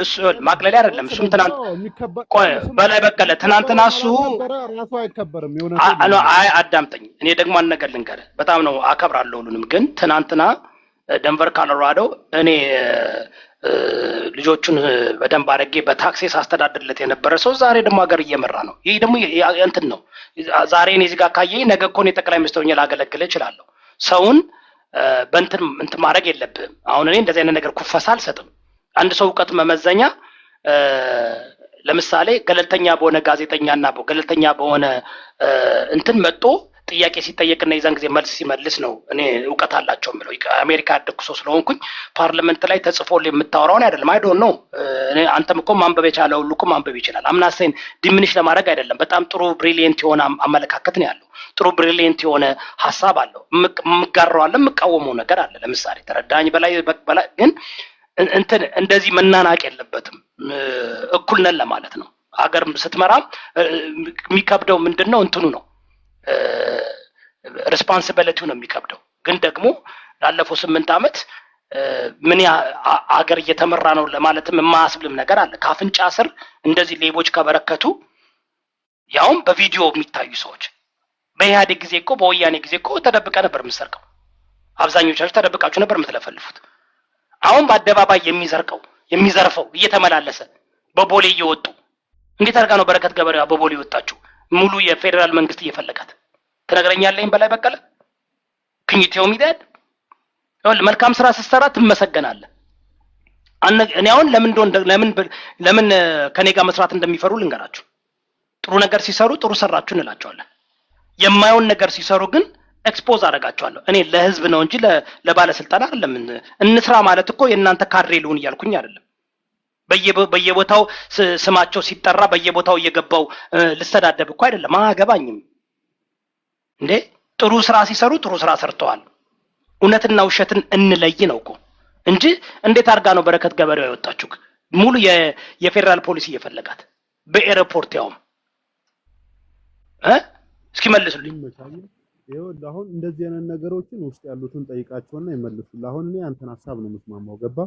ማቅለሊያ አይደለም። እሱም ትናንት በላይ በቀለ ትናንትና እሱ ራሱ አይከበርም። አይ አዳምጠኝ። እኔ ደግሞ አንድ ነገር ልንገርህ። በጣም ነው አከብራለሁ ሁሉንም። ግን ትናንትና ደንቨር ኮሎራዶ እኔ ልጆቹን በደንብ አድርጌ በታክሲ ሳስተዳድርለት የነበረ ሰው ዛሬ ደግሞ ሀገር እየመራ ነው። ይሄ ደግሞ እንትን ነው። ዛሬ እኔ እዚህ ጋር ካየኝ ነገ እኮ እኔ ጠቅላይ ሚኒስትር ሆኜ ላገለግል እችላለሁ። ሰውን በእንትን ማድረግ የለብህም። አሁን እኔ እንደዚህ አይነት ነገር ኩፈሳ አልሰጥም። አንድ ሰው እውቀት መመዘኛ ለምሳሌ ገለልተኛ በሆነ ጋዜጠኛና ገለልተኛ በሆነ እንትን መጥቶ ጥያቄ ሲጠየቅና የዛን ጊዜ መልስ ሲመልስ ነው እኔ እውቀት አላቸው የምለው። አሜሪካ ያደግኩ ሰው ስለሆንኩኝ ፓርላመንት ላይ ተጽፎልህ የምታወራውን አይደለም። አይ ዶንት ኖ አንተም እኮ ማንበብ የቻለ ሁሉ እኮ ማንበብ ይችላል። አምናሴን ዲሚኒሽ ለማድረግ አይደለም። በጣም ጥሩ ብሪሊየንት የሆነ አመለካከት ነው ያለው። ጥሩ ብሪሊየንት የሆነ ሀሳብ አለው። የምጋራው አለ፣ የምቃወመው ነገር አለ። ለምሳሌ ተረዳኝ በላይ ግን እንትን እንደዚህ መናናቅ የለበትም። እኩል ነን ለማለት ነው። ሀገር ስትመራ የሚከብደው ምንድነው? እንትኑ ነው ሬስፖንሲቢሊቲው ነው የሚከብደው። ግን ደግሞ ላለፈው 8 ዓመት ምን ሀገር እየተመራ ነው ለማለትም የማያስብልም ነገር አለ። ካፍንጫ ስር እንደዚህ ሌቦች ከበረከቱ ያውም በቪዲዮ የሚታዩ ሰዎች በኢህአዴግ ጊዜ እኮ በወያኔ ጊዜ እኮ ተደብቀ ነበር የምትሰርቀው። አብዛኞቻችሁ ተደብቃችሁ ነበር የምትለፈልፉት። አሁን በአደባባይ የሚዘርፈው እየተመላለሰ በቦሌ እየወጡ እንዴት አድርጋ ነው በረከት ገበሬዋ በቦሌ ወጣችሁ? ሙሉ የፌደራል መንግስት እየፈለጋት ትነግረኛለህ። በላይ በቀለ ክንይቴው ሚዳድ መልካም ስራ ስትሰራ ትመሰገናለህ። እኔ አሁን ለምን ከኔ ጋር መስራት እንደሚፈሩ ልንገራችሁ። ጥሩ ነገር ሲሰሩ ጥሩ ሰራችሁ እንላቸዋለን። የማይሆን ነገር ሲሰሩ ግን ኤክስፖዝ አደርጋቸዋለሁ። እኔ ለህዝብ ነው እንጂ ለባለስልጣን አይደለም። እንስራ ማለት እኮ የእናንተ ካድሬ ልሁን እያልኩኝ አይደለም። በየቦታው ስማቸው ሲጠራ በየቦታው እየገባው ልስተዳደብ እኮ አይደለም። አያገባኝም እንዴ። ጥሩ ስራ ሲሰሩ ጥሩ ስራ ሰርተዋል። እውነትና ውሸትን እንለይ ነው እኮ እንጂ እንዴት አድርጋ ነው በረከት ገበሬው ያወጣችሁ ሙሉ የፌደራል ፖሊስ እየፈለጋት በኤርፖርት ያውም እስኪ መልሱልኝ። ይኸውልህ አሁን እንደዚህ አይነት ነገሮችን ውስጥ ያሉትን ጠይቃቸውና ይመልሱልህ። አሁን እኔ አንተን ሐሳብ ነው የምስማማው። ገባ?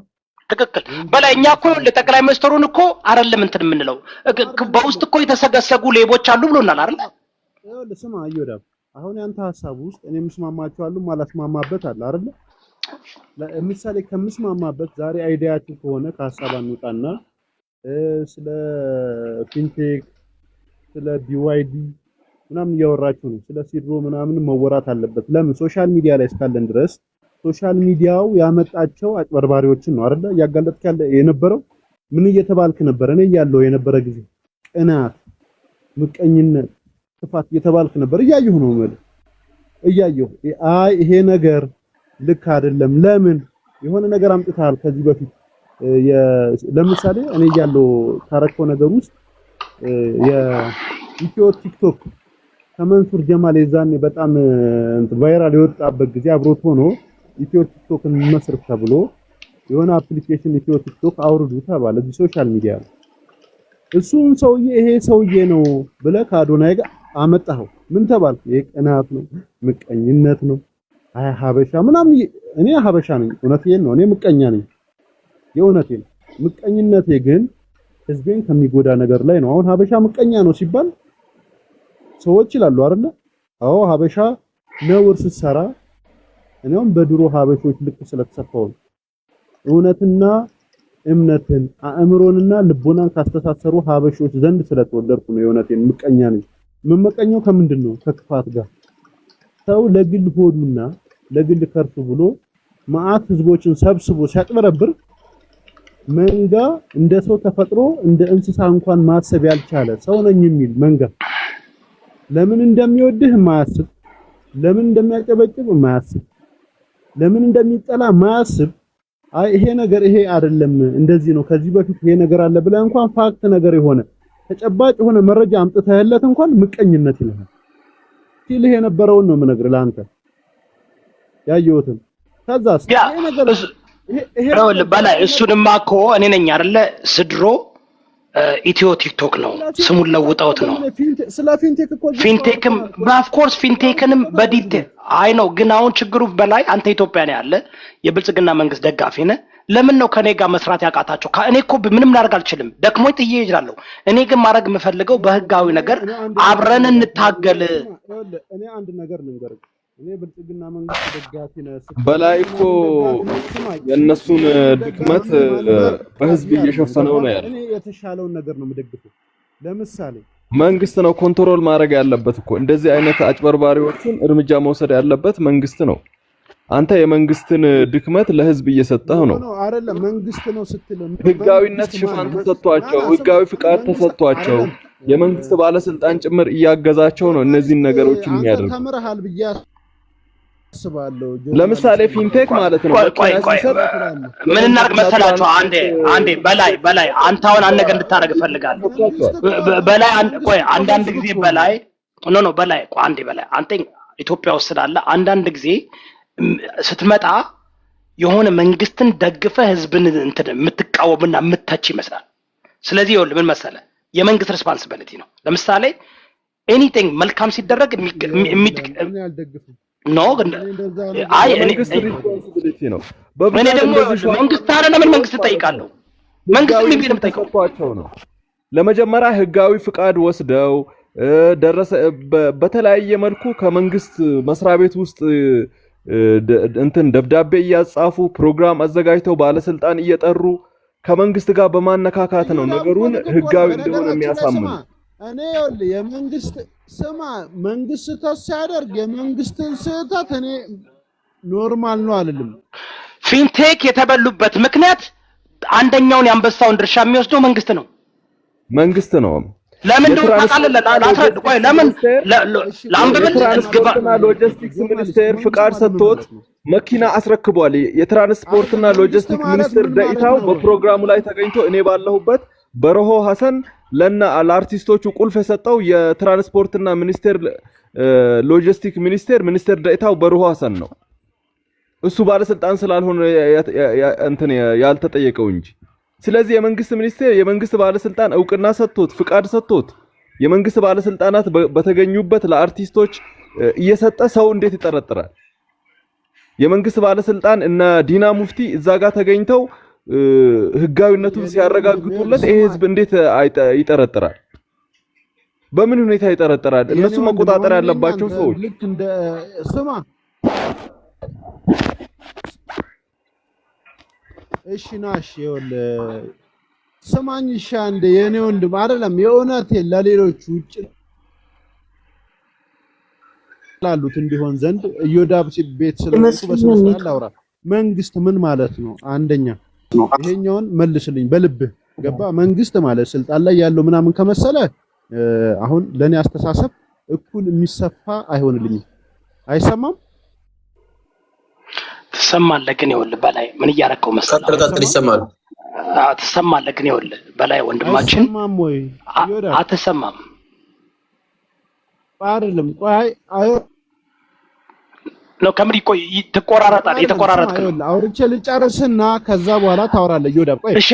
ትክክል በላይ እኛ እኮ ለጠቅላይ ሚኒስትሩን እኮ አይደለም እንትን የምንለው በውስጥ እኮ የተሰገሰጉ ሌቦች አሉ ብሎናል አይደል? ይኸውልህ ስማ አዮዳብ፣ አሁን ያንተ ሐሳብ ውስጥ እኔ የምስማማቸው አሉ ማላስማማበት አለ አይደል? ለምሳሌ ከምስማማበት ዛሬ አይዲያችሁ ከሆነ ከሐሳብ አንውጣና ስለ ፊንቴክ ስለ ቢዋይዲ ምናምን እያወራችሁ ነው። ስለ ሲድሮ ምናምን መወራት አለበት። ለምን ሶሻል ሚዲያ ላይ እስካለን ድረስ ሶሻል ሚዲያው ያመጣቸው አጭበርባሪዎችን ነው አይደል ያጋለጥክ ያለ የነበረው። ምን እየተባልክ ነበር? እኔ ያለው የነበረ ጊዜ ቅናት፣ ምቀኝነት፣ ክፋት እየተባልክ ነበር። እያየሁ ነው ማለት እያየሁ አይ ይሄ ነገር ልክ አይደለም። ለምን የሆነ ነገር አምጥታል ከዚህ በፊት ለምሳሌ እኔ ያለው ታረከው ነገር ውስጥ የኢትዮ ቲክቶክ ከመንሱር ጀማል የዛኔ በጣም ቫይራል የወጣበት ጊዜ አብሮት ሆኖ ኢትዮ ቲክቶክን መስርት ተብሎ የሆነ አፕሊኬሽን ኢትዮ ቲክቶክ አውርዱ ተባለ። እዚህ ሶሻል ሚዲያ እሱን ሰውዬ ይሄ ሰውዬ ነው ብለህ ከአዶናይ ጋር አመጣኸው። ምን ተባልክ? ይሄ ቅናት ነው፣ ምቀኝነት ነው፣ አይ ሀበሻ ምናምን። እኔ ሀበሻ ነኝ፣ እውነቴን ነው። እኔ ምቀኛ ነኝ፣ የእውነቴን። ምቀኝነቴ ግን ህዝቤን ከሚጎዳ ነገር ላይ ነው። አሁን ሀበሻ ምቀኛ ነው ሲባል ሰዎች ይላሉ አይደለ? አዎ ሀበሻ ነውር ስትሰራ እኔም በድሮ ሀበሾች ልክ ስለተሰፋው እውነትና እምነትን አእምሮንና ልቦናን ካስተሳሰሩ ሀበሾች ዘንድ ስለተወለድኩ ነው። የእውነቴን ምቀኛ ነኝ። የምመቀኘው ከምንድን ነው? ከክፋት ጋር ሰው ለግል ሆዱና ለግል ከርሱ ብሎ ማአት ህዝቦችን ሰብስቦ ሲያጥበረብር መንጋ እንደ ሰው ተፈጥሮ እንደ እንስሳ እንኳን ማሰብ ያልቻለ ሰው ነኝ የሚል መንጋ ለምን እንደሚወድህ ማያስብ ለምን እንደሚያጨበጭብ ማያስብ ለምን እንደሚጠላ ማያስብ አይ ይሄ ነገር ይሄ አይደለም እንደዚህ ነው ከዚህ በፊት ይሄ ነገር አለ ብለህ እንኳን ፋክት ነገር የሆነ ተጨባጭ የሆነ መረጃ አምጥተህለት እንኳን ምቀኝነት ይልሃል ሲልህ የነበረውን ነው የምነግርህ ለአንተ ያየሁትን ከዛስ ይሄ ነገር ይሄ በላይ እሱንማ እኮ እኔ ነኝ አይደለ ስድሮ ኢትዮ ቲክቶክ ነው ስሙን ለውጣውት ነው ስለ ፊንቴክ እኮ ፊንቴክም ኦፍ ኮርስ ፊንቴክንም በዲቴል አይ ነው ግን አሁን ችግሩ በላይ አንተ ኢትዮጵያ ነው ያለ የብልጽግና መንግስት ደጋፊ ነህ ለምን ነው ከኔ ጋር መስራት ያቃታቸው እኔ እኮ ምንም ላደርግ አልችልም ደክሞኝ ጥዬ እሄዳለሁ እኔ ግን ማድረግ የምፈልገው በህጋዊ ነገር አብረን እንታገል እኔ አንድ ነገር ልንገርህ እኔ ብልጽግና መንግስት ደጋፊ ነህ በላይ እኮ የነሱን ድክመት በህዝብ እየሸፈነው ነው ያለው እኔ የተሻለውን ነገር ነው የምደግፈው ለምሳሌ መንግስት ነው ኮንትሮል ማድረግ ያለበት እኮ እንደዚህ አይነት አጭበርባሪዎችን እርምጃ መውሰድ ያለበት መንግስት ነው አንተ የመንግስትን ድክመት ለህዝብ እየሰጠህ ነው አይደለም መንግስት ነው ስትል ህጋዊነት ሽፋን ተሰጥቷቸው ህጋዊ ፍቃድ ተሰጥቷቸው የመንግስት ባለስልጣን ጭምር እያገዛቸው ነው እነዚህን ነገሮችን የሚያደርጉ ተምረሃል ብዬ አስባለሁ ለምሳሌ ፊንቴክ ማለት ነው ምን እናርግ መሰላችሁ አንዴ በላይ አንታውን አንገ እንድታረግ ፈልጋለሁ በላይ ቆይ አንዳንድ ጊዜ በላይ ኖ በላይ ቆይ አንዴ በላይ አንተ ኢትዮጵያ ውስጥ ስላለ አንዳንድ ጊዜ ስትመጣ የሆነ መንግስትን ደግፈ ህዝብን እንትን የምትቃወምና የምትተች ይመስላል ስለዚህ ይኸውልህ ምን መሰለ የመንግስት ሪስፖንሲቢሊቲ ነው ለምሳሌ ኤኒቲንግ መልካም ሲደረግ ኖ አይ መንግስት ሪስፖንሲቢሊቲ ነው እኔ ደግሞ መንግስት አለ ለምን መንግስት ጠይቃለሁ መንግስት ምን ቢልም ጠይቃቸው ነው ለመጀመሪያ ህጋዊ ፍቃድ ወስደው ደረሰ በተለያየ መልኩ ከመንግስት መስሪያ ቤት ውስጥ እንትን ደብዳቤ እያጻፉ ፕሮግራም አዘጋጅተው ባለስልጣን እየጠሩ ከመንግስት ጋር በማነካካት ነው ነገሩን ህጋዊ እንደሆነ የሚያሳምኑ እኔ የመንግስት ስማ መንግስት ተሳደርግ የመንግስትን ስህተት እኔ ኖርማል ነው አይደለም ፊንቴክ የተበሉበት ምክንያት አንደኛውን ያንበሳውን ድርሻ የሚወስደው መንግስት ነው ለምን ነው ታቃለለ ቆይ ለምን ለአንበበል ትራንስፖርትና ሎጂስቲክስ ሚኒስቴር ፍቃድ ሰጥቶት መኪና አስረክቧል የትራንስፖርትና ሎጂስቲክስ ሚኒስቴር ዳይታው በፕሮግራሙ ላይ ተገኝቶ እኔ ባለሁበት በረሆ ሐሰን ለና ለአርቲስቶቹ ቁልፍ የሰጠው የትራንስፖርትና ሚኒስቴር ሎጂስቲክስ ሚኒስቴር ዳይታው በረሆ ሐሰን ነው እሱ ባለስልጣን ስላልሆነ እንትን ያልተጠየቀው እንጂ ስለዚህ የመንግስት ሚኒስቴር የመንግስት ባለስልጣን እውቅና ሰጥቶት ፍቃድ ሰጥቶት የመንግስት ባለስልጣናት በተገኙበት ለአርቲስቶች እየሰጠ ሰው እንዴት ይጠረጥራል የመንግስት ባለስልጣን እና ዲና ሙፍቲ እዛ ጋር ተገኝተው ህጋዊነቱን ሲያረጋግጡለት ይሄ ህዝብ እንዴት ይጠረጥራል በምን ሁኔታ ይጠረጥራል እነሱ መቆጣጠር ያለባቸው ሰዎች ልክ እንደ ስማ እሺ ናሽ ስማኝ እሺ አንዴ የኔ ወንድም አይደለም የእውነት ለሌሎች ውጭ ላሉት እንዲሆን ዘንድ እዮዳብ ቤት ስለሆነው በስነስርዓት ላውራ መንግስት ምን ማለት ነው አንደኛ ይሄኛውን መልስልኝ በልብህ ገባ መንግስት ማለት ስልጣን ላይ ያለው ምናምን ከመሰለ አሁን ለኔ አስተሳሰብ እኩል የሚሰፋ አይሆንልኝም አይሰማም ትሰማለህ ግን ይኸውልህ በላይ ምን እያረከው መሰለህ ተቀጥል ይሰማል ትሰማለህ ግን ይኸውልህ በላይ ወንድማችን አትሰማም አይደለም ቆይ ነው ከምሪ ቆይ ተቆራራጣል የተቆራራጥክ ነው አውርቼ ልጨርስና ከዛ በኋላ ታወራለህ ይወዳብ ቆይ እሺ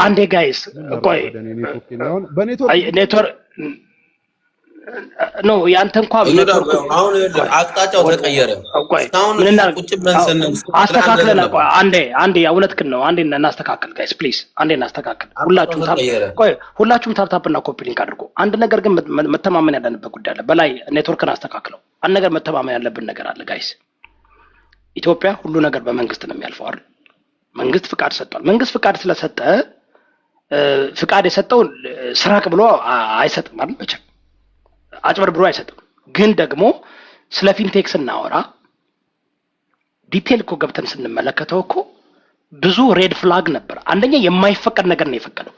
አንዴ ጋይስ ቆይ ኔትወርክ ነው ያንተ እንኳን አሁን አቅጣጫው ተቀየረ ምን ቁጭ ብለን አስተካክለና ቆይ አንዴ እውነትክን ነው አንዴ እናስተካክል ጋይስ ፕሊዝ አንዴ እናስተካክል ሁላችሁም ታፕታፕና ኮፒ ሊንክ አድርጉ አንድ ነገር ግን መተማመን ያለንበት ጉዳይ አለ በላይ ኔትወርክን አስተካክለው አንድ ነገር መተማመን ያለብን ነገር አለ ጋይስ ኢትዮጵያ ሁሉ ነገር በመንግስት ነው የሚያልፈው አይደል መንግስት ፍቃድ ሰጥቷል መንግስት ፍቃድ ስለሰጠ ፍቃድ የሰጠው ስራቅ ብሎ አይሰጥም አይደል መቼም አጭበርብሮ አይሰጥም ግን ደግሞ ስለ ፊንቴክ ስናወራ ዲቴል እኮ ገብተን ስንመለከተው እኮ ብዙ ሬድ ፍላግ ነበር። አንደኛ የማይፈቀድ ነገር ነው የፈቀደው።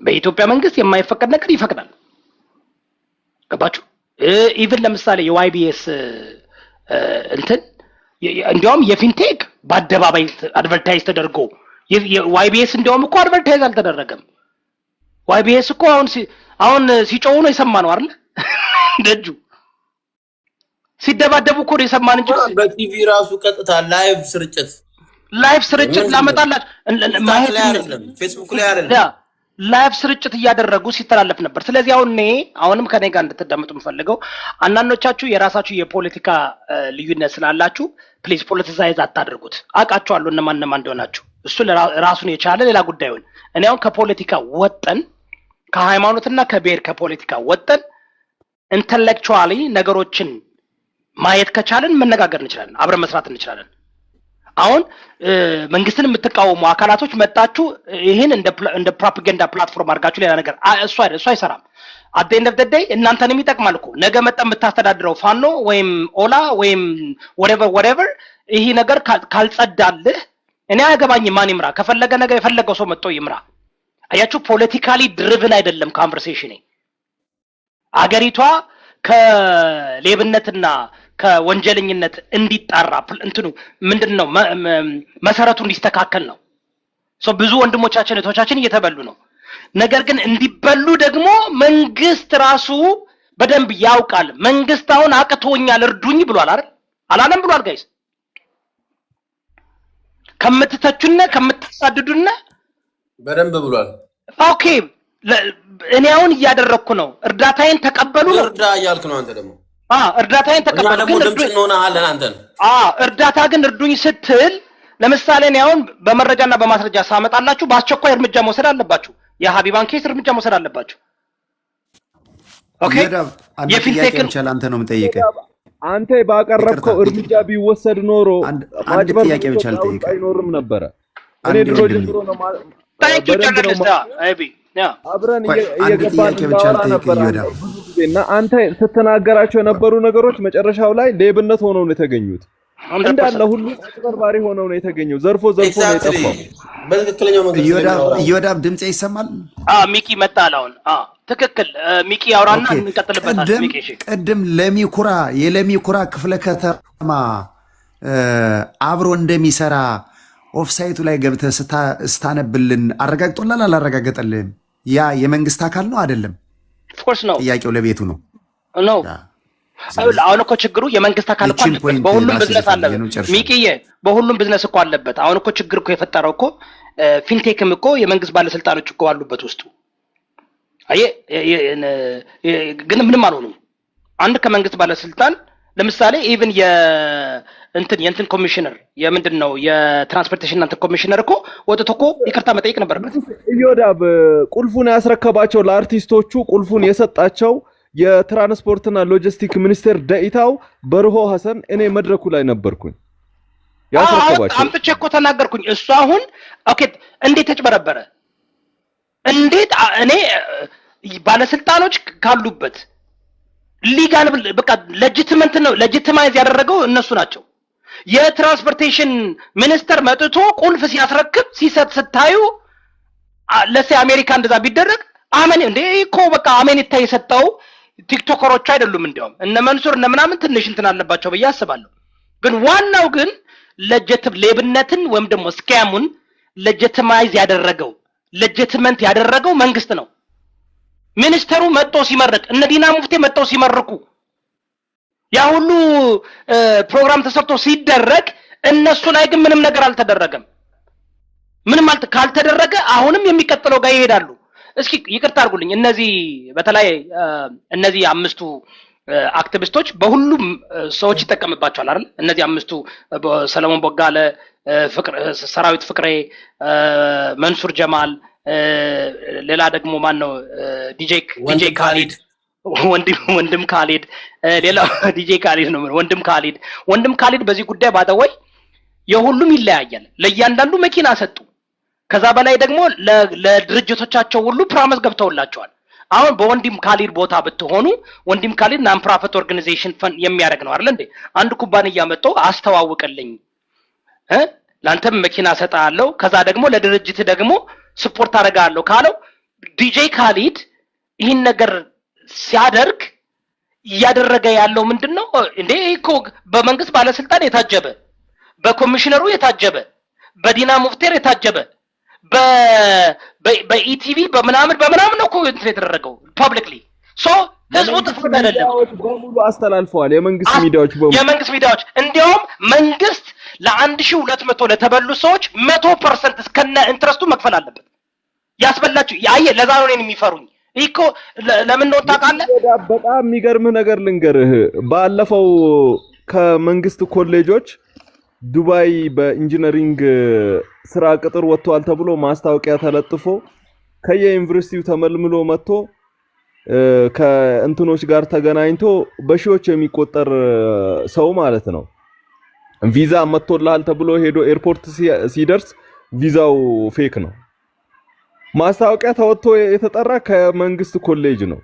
በኢትዮጵያ መንግስት የማይፈቀድ ነገር ይፈቅዳል። ገባችሁ? ኢቭን ለምሳሌ የዋይቢኤስ እንትን እንዲያውም የፊንቴክ በአደባባይ አድቨርታይዝ ተደርጎ የዋይቢኤስ እንዲያውም እኮ አድቨርታይዝ አልተደረገም። ዋይቢኤስ እኮ አሁን ሲጮሁ ነው የሰማነው አይደል? ደጁ ሲደባደቡ እኮ ነው የሰማን እንጂ በቲቪ ራሱ ቀጥታ ላይቭ ስርጭት ላመጣላችሁ ማየት አይደለም፣ ፌስቡክ ላይ አይደለም፣ ላይቭ ስርጭት እያደረጉ ሲተላለፍ ነበር። ስለዚህ አሁንም ከኔ ጋር እንድትደምጡ የምፈልገው አንዳንዶቻችሁ የራሳችሁ የፖለቲካ ልዩነት ስላላችሁ ፕሊዝ ፖለቲሳይዝ አታድርጉት። አውቃችኋለሁ እነማን እንደሆናችሁ። እሱ ራሱን የቻለ ሌላ ጉዳዩን እኔ አሁን ከፖለቲካ ወጠን ከሃይማኖትና ከብሔር ከፖለቲካ ወጠን ኢንተሌክቹዋሊ ነገሮችን ማየት ከቻለን መነጋገር እንችላለን፣ አብረን መስራት እንችላለን። አሁን መንግስትን የምትቃወሙ አካላቶች መጣችሁ ይሄን እንደ ፕሮፓጋንዳ ፕላትፎርም አድርጋችሁ ሌላ ነገር እሱ አይሰራም። at the end of the day እናንተንም ይጠቅማል እኮ ነገ መጣ የምታስተዳድረው ፋኖ ወይም ኦላ ወይም whatever ይሄ ነገር ካልጸዳልህ እኔ አያገባኝም ማን ይምራ። ከፈለገ ነገ የፈለገው ሰው መጥቶ ይምራ። አያችሁ ፖለቲካሊ ድሪቭን አይደለም ኮንቨርሴሽን። አገሪቷ ከሌብነትና ከወንጀለኝነት እንዲጣራ እንትኑ ምንድነው መሰረቱ እንዲስተካከል ነው። ብዙ ወንድሞቻችን እህቶቻችን እየተበሉ ነው። ነገር ግን እንዲበሉ ደግሞ መንግስት ራሱ በደንብ ያውቃል። መንግስት አሁን አቅቶኛል እርዱኝ ብሏል አይደል? አላለም ብሏል? ጋይስ ከምትተቹና ከምትሳድዱና በደንብ ብሏል። ኦኬ እኔ አሁን እያደረኩ ነው። እርዳታዬን ተቀበሉ ነው። እርዳ እያልክ ነው አንተ ደግሞ። እርዳታዬን ተቀበሉ ግን ድምጽ እንሆናለን አንተ። እርዳታ ግን እርዱኝ ስትል ለምሳሌ እኔ አሁን በመረጃና በማስረጃ ሳመጣላችሁ በአስቸኳይ እርምጃ መውሰድ አለባችሁ። የሀቢባን ኬስ እርምጃ መውሰድ አለባችሁ። ኦኬ የፊንቴክን አንተ ነው የምጠይቀህ። አንተ ባቀረብከው እርምጃ ቢወሰድ ኖሮ አንድ ጥያቄ ብቻ ልጠይቅህ አይኖርም ነበረ። እኔ ድሮ ጀምሮ ነው አብረን እየገባን እናወራ ነበር እና አንተ ስትናገራቸው የነበሩ ነገሮች መጨረሻው ላይ ሌብነት ሆነው ነው የተገኙት። እንዳለ ሁሉ አጭበርባሪ ሆነው ነው የተገኘው። ዘርፎ ነው የጠፋው። በትክክለኛው መንገድ ኢዮዳብ ድምጽ ይሰማል? ሚኪ መጣል አሁን ትክክል። ሚኪ ያውራና እንቀጥልበታለን። ሚኪ እሺ። ቅድም የለሚኩራ ክፍለ ከተማ አብሮ እንደሚሰራ ኦፍሳይቱ ላይ ገብተህ ስታነብልን አረጋግጦላል አላረጋገጠልህም? ያ የመንግስት አካል ነው አይደለም? ኦፍኮርስ ነው። ጥያቄው ለቤቱ ነው ነው። አሁን እኮ ችግሩ የመንግስት አካል እኮ አለበት። በሁሉም ቢዝነስ አለበት ሚኪዬ፣ በሁሉም ቢዝነስ እኮ አለበት። አሁን እኮ ችግር እኮ የፈጠረው እኮ ፊንቴክም እኮ የመንግስት ባለስልጣኖች እኮ አሉበት ውስጡ። ግን ምንም አልሆኑም። አንድ ከመንግስት ባለስልጣን ለምሳሌ ኢቭን የእንትን ኮሚሽነር የምንድነው የትራንስፖርቴሽን እንትን ኮሚሽነር እኮ ወጥቶ እኮ ይቅርታ መጠየቅ ነበረበት። ኢዮዳብ ቁልፉን ያስረከባቸው ለአርቲስቶቹ ቁልፉን የሰጣቸው የትራንስፖርትና ሎጂስቲክ ሚኒስቴር ደኢታው በርሆ ሐሰን እኔ መድረኩ ላይ ነበርኩኝ። ያስረከባቸው አምጥቼ እኮ ተናገርኩኝ። እሱ አሁን ኦኬ እንዴት ተጭበረበረ? እንዴት እኔ ባለስልጣኖች ካሉበት ሊጋል በቃ ሌጂቲመንት ነው ሌጂቲማይዝ ያደረገው እነሱ ናቸው። የትራንስፖርቴሽን ሚኒስተር መጥቶ ቁልፍ ሲያስረክብ ሲሰጥ ስታዩ ለሴ አሜሪካ እንደዛ ቢደረግ አመን እንዴ እኮ በቃ አሜኒታ የሰጠው ቲክቶከሮች አይደሉም። እንዲያውም እነ መንሱር እነ ምናምን ትንሽ እንትን አለባቸው ብዬ አስባለሁ። ግን ዋናው ግን ሌብነትን ወይም ደግሞ ስካሙን ሌጂቲማይዝ ያደረገው ሌጂቲመንት ያደረገው መንግስት ነው። ሚኒስተሩ መጥቶ ሲመረቅ እነ ዲና ሙፍቲ መጥተው ሲመርቁ ያ ሁሉ ፕሮግራም ተሰርቶ ሲደረግ እነሱ ላይ ግን ምንም ነገር አልተደረገም። ምንም ካልተደረገ አሁንም የሚቀጥለው ጋር ይሄዳሉ። እስኪ ይቅርታ አድርጉልኝ። እነዚህ በተለይ እነዚህ አምስቱ አክቲቪስቶች በሁሉም ሰዎች ይጠቀምባቸዋል አይደል? እነዚህ አምስቱ ሰለሞን ቦጋለ፣ ሰራዊት ፍቅሬ፣ መንሱር ጀማል፣ ሌላ ደግሞ ማን ነው ዲጄ ካሊድ ወንድም ካሊድ፣ ሌላ ዲጄ ካሊድ ነው ወንድም ካሊድ በዚህ ጉዳይ ባደወይ የሁሉም ይለያያል። ለእያንዳንዱ መኪና ሰጡ። ከዛ በላይ ደግሞ ለድርጅቶቻቸው ሁሉ ፕሮሚስ ገብተውላቸዋል። አሁን በወንድም ካሊድ ቦታ ብትሆኑ ወንድም ካሊድ ናን ፕሮፊት ኦርጋናይዜሽን ፈን የሚያደርግ ነው አይደል እንዴ? አንድ ኩባንያ መጥቶ አስተዋውቅልኝ ላንተም መኪና ሰጣለሁ ከዛ ደግሞ ለድርጅት ደግሞ ስፖርት አደርጋለሁ ካለው ዲጄ ካሊድ ይህን ነገር ሲያደርግ ያደረገ ያለው ምንድነው እንዴ? እኮ በመንግስት ባለስልጣን የታጀበ በኮሚሽነሩ የታጀበ በዲና ሙፍቴር የታጀበ በኢቲቪ በምናምን ነው እኮ እንትን የተደረገው ፐብሊክሊ ሶ ህዝቡ ተፈቅዶ አይደለም በሙሉ አስተላልፈዋል። የመንግስት ሚዲያዎች እንዲያውም መንግስት ለ1200 ለተበሉ ሰዎች 100% እስከነ ኢንትረስቱ መክፈል አለበት። ያስበላችሁ ያየ ለዛ ነው እኔን የሚፈሩኝ እኮ ለምን ነው ታውቃለህ? በጣም የሚገርምህ ነገር ልንገርህ። ባለፈው ከመንግስት ኮሌጆች ዱባይ በኢንጂነሪንግ ስራ ቅጥር ወጥቷል ተብሎ ማስታወቂያ ተለጥፎ ከየዩኒቨርሲቲው ተመልምሎ መጥቶ ከእንትኖች ጋር ተገናኝቶ በሺዎች የሚቆጠር ሰው ማለት ነው ቪዛ መጥቶልሃል ተብሎ ሄዶ ኤርፖርት ሲደርስ ቪዛው ፌክ ነው። ማስታወቂያ ተወጥቶ የተጠራ ከመንግስት ኮሌጅ ነው።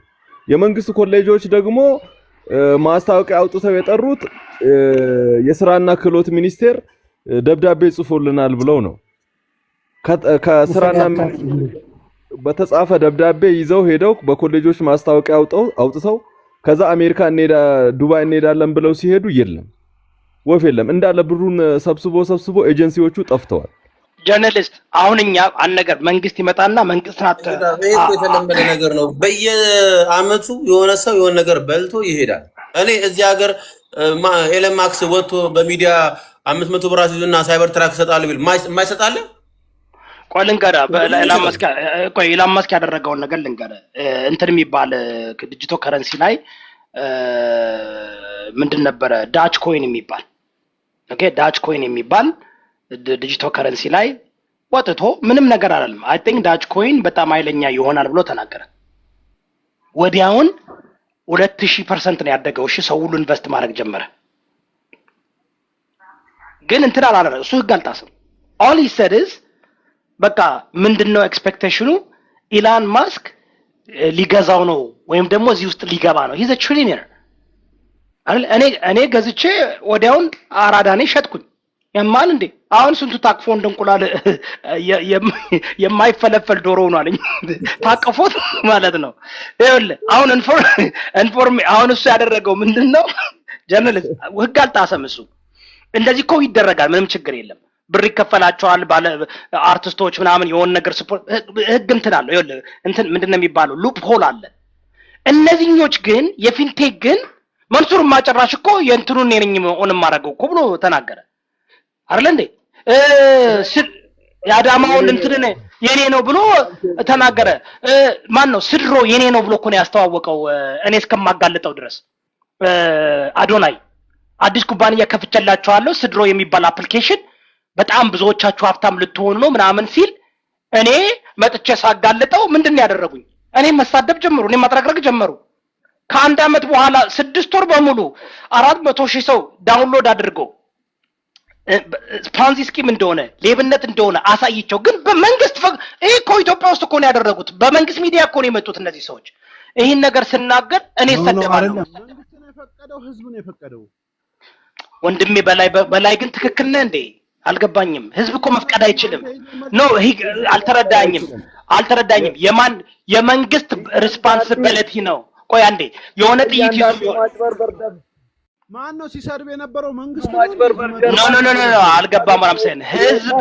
የመንግስት ኮሌጆች ደግሞ ማስታወቂያ አውጥተው የጠሩት የስራና ክህሎት ሚኒስቴር ደብዳቤ ጽፎልናል ብለው ነው። ከስራና በተጻፈ ደብዳቤ ይዘው ሄደው በኮሌጆች ማስታወቂያ አውጥተው ከዛ አሜሪካ ዱባይ እንሄዳለን ብለው ሲሄዱ የለም ወፍ የለም እንዳለ ብሩን ሰብስቦ ኤጀንሲዎቹ ጠፍተዋል። ጀርናሊስት አሁን እኛ አንድ ነገር መንግስት ይመጣና መንግስት ናት ይሄ የተለመደ ነገር ነው። በየአመቱ የሆነ ሰው የሆነ ነገር በልቶ ይሄዳል። እኔ እዚህ ሀገር ኤለን ማክስ ወጥቶ በሚዲያ 500 ብር ይዞና ሳይበር ትራክ ሰጣል ቢል ማይሰጣለ ቆይ ልንገርህ ኢላን መስክ ያደረገውን ነገር ልንገርህ። እንትን የሚባል ዲጂቶ ከረንሲ ላይ ምንድን ነበረ ዳች ኮይን የሚባል ኦኬ ዳች ኮይን የሚባል ዲጂቶ ከረንሲ ላይ ወጥቶ ምንም ነገር አይደለም። አይ ቲንክ ዳች ኮይን በጣም ኃይለኛ ይሆናል ብሎ ተናገረ። ወዲያውን 2000% ነው ያደገው። እሺ ሰው ሁሉ ኢንቨስት ማድረግ ጀመረ። ግን እንትን አላለ እሱ ህግ አልጣሰም። all he said is በቃ ምንድነው ኤክስፔክቴሽኑ ኢላን ማስክ ሊገዛው ነው ወይም ደግሞ እዚህ ውስጥ ሊገባ ነው። he's a trillionaire እኔ ገዝቼ ወዲያውን አራዳኔ ሸጥኩኝ የማል እንዴ አሁን ስንቱ ታቅፎ እንደንቁላል የማይፈለፈል ዶሮ ሆኗል ታቅፎት ማለት ነው። ይኸውልህ አሁን አሁን እሱ ያደረገው ምንድነው ጀርናሊስት ህግ አልጣሰም። እሱ እንደዚህ እኮ ይደረጋል፣ ምንም ችግር የለም። ብር ይከፈላቸዋል ባለ አርቲስቶች ምናምን የሆነ ነገር ስፖርት ህግ እንትን አለው። ይኸውልህ እንትን ምንድነው የሚባለው ሉፕ ሆል አለ። እነዚህኞች ግን የፊንቴክ ግን መንሱር ማጨራሽ እኮ የእንትኑን ነኝ ኦን ማረገው እኮ ብሎ ተናገረ አይደል እንዴ? ያዳማውን እንትን የኔ ነው ብሎ ተናገረ። ማን ነው ስድሮ የኔ ነው ብሎ እኮ ነው ያስተዋወቀው። እኔ እስከማጋለጠው ድረስ አዶናይ አዲስ ኩባንያ ከፍቼላችኋለሁ ስድሮ የሚባል አፕሊኬሽን በጣም ብዙዎቻችሁ ሀብታም ልትሆኑ ነው ምናምን ሲል እኔ መጥቼ ሳጋለጠው ምንድነው ያደረጉኝ? እኔ መሳደብ ጀመሩ፣ እኔ ማጥረግረግ ጀመሩ። ከአንድ አመት በኋላ 6 ወር በሙሉ 400,000 ሰው ዳውንሎድ አድርጎ ፓንዚ ስኪም እንደሆነ ሌብነት እንደሆነ አሳይቸው። ግን በመንግስት ይሄ እኮ ኢትዮጵያ ውስጥ እኮ ነው ያደረጉት። በመንግስት ሚዲያ እኮ ነው የመጡት እነዚህ ሰዎች። ይሄን ነገር ስናገር እኔ ሰደባለሁ። መንግስት ነው የፈቀደው፣ ህዝብ ነው የፈቀደው። ወንድሜ በላይ ግን ትክክል ነህ እንዴ? አልገባኝም። ህዝብ እኮ መፍቀድ አይችልም። ኖ አልተረዳኝም። የመንግስት ሪስፖንሲቢሊቲ ነው። ቆይ አንዴ የሆነ ጥይት ይዞ ማን ነው ሲሰርብ የነበረው? መንግስት ነው። አልገባም። አምሰን ህዝብ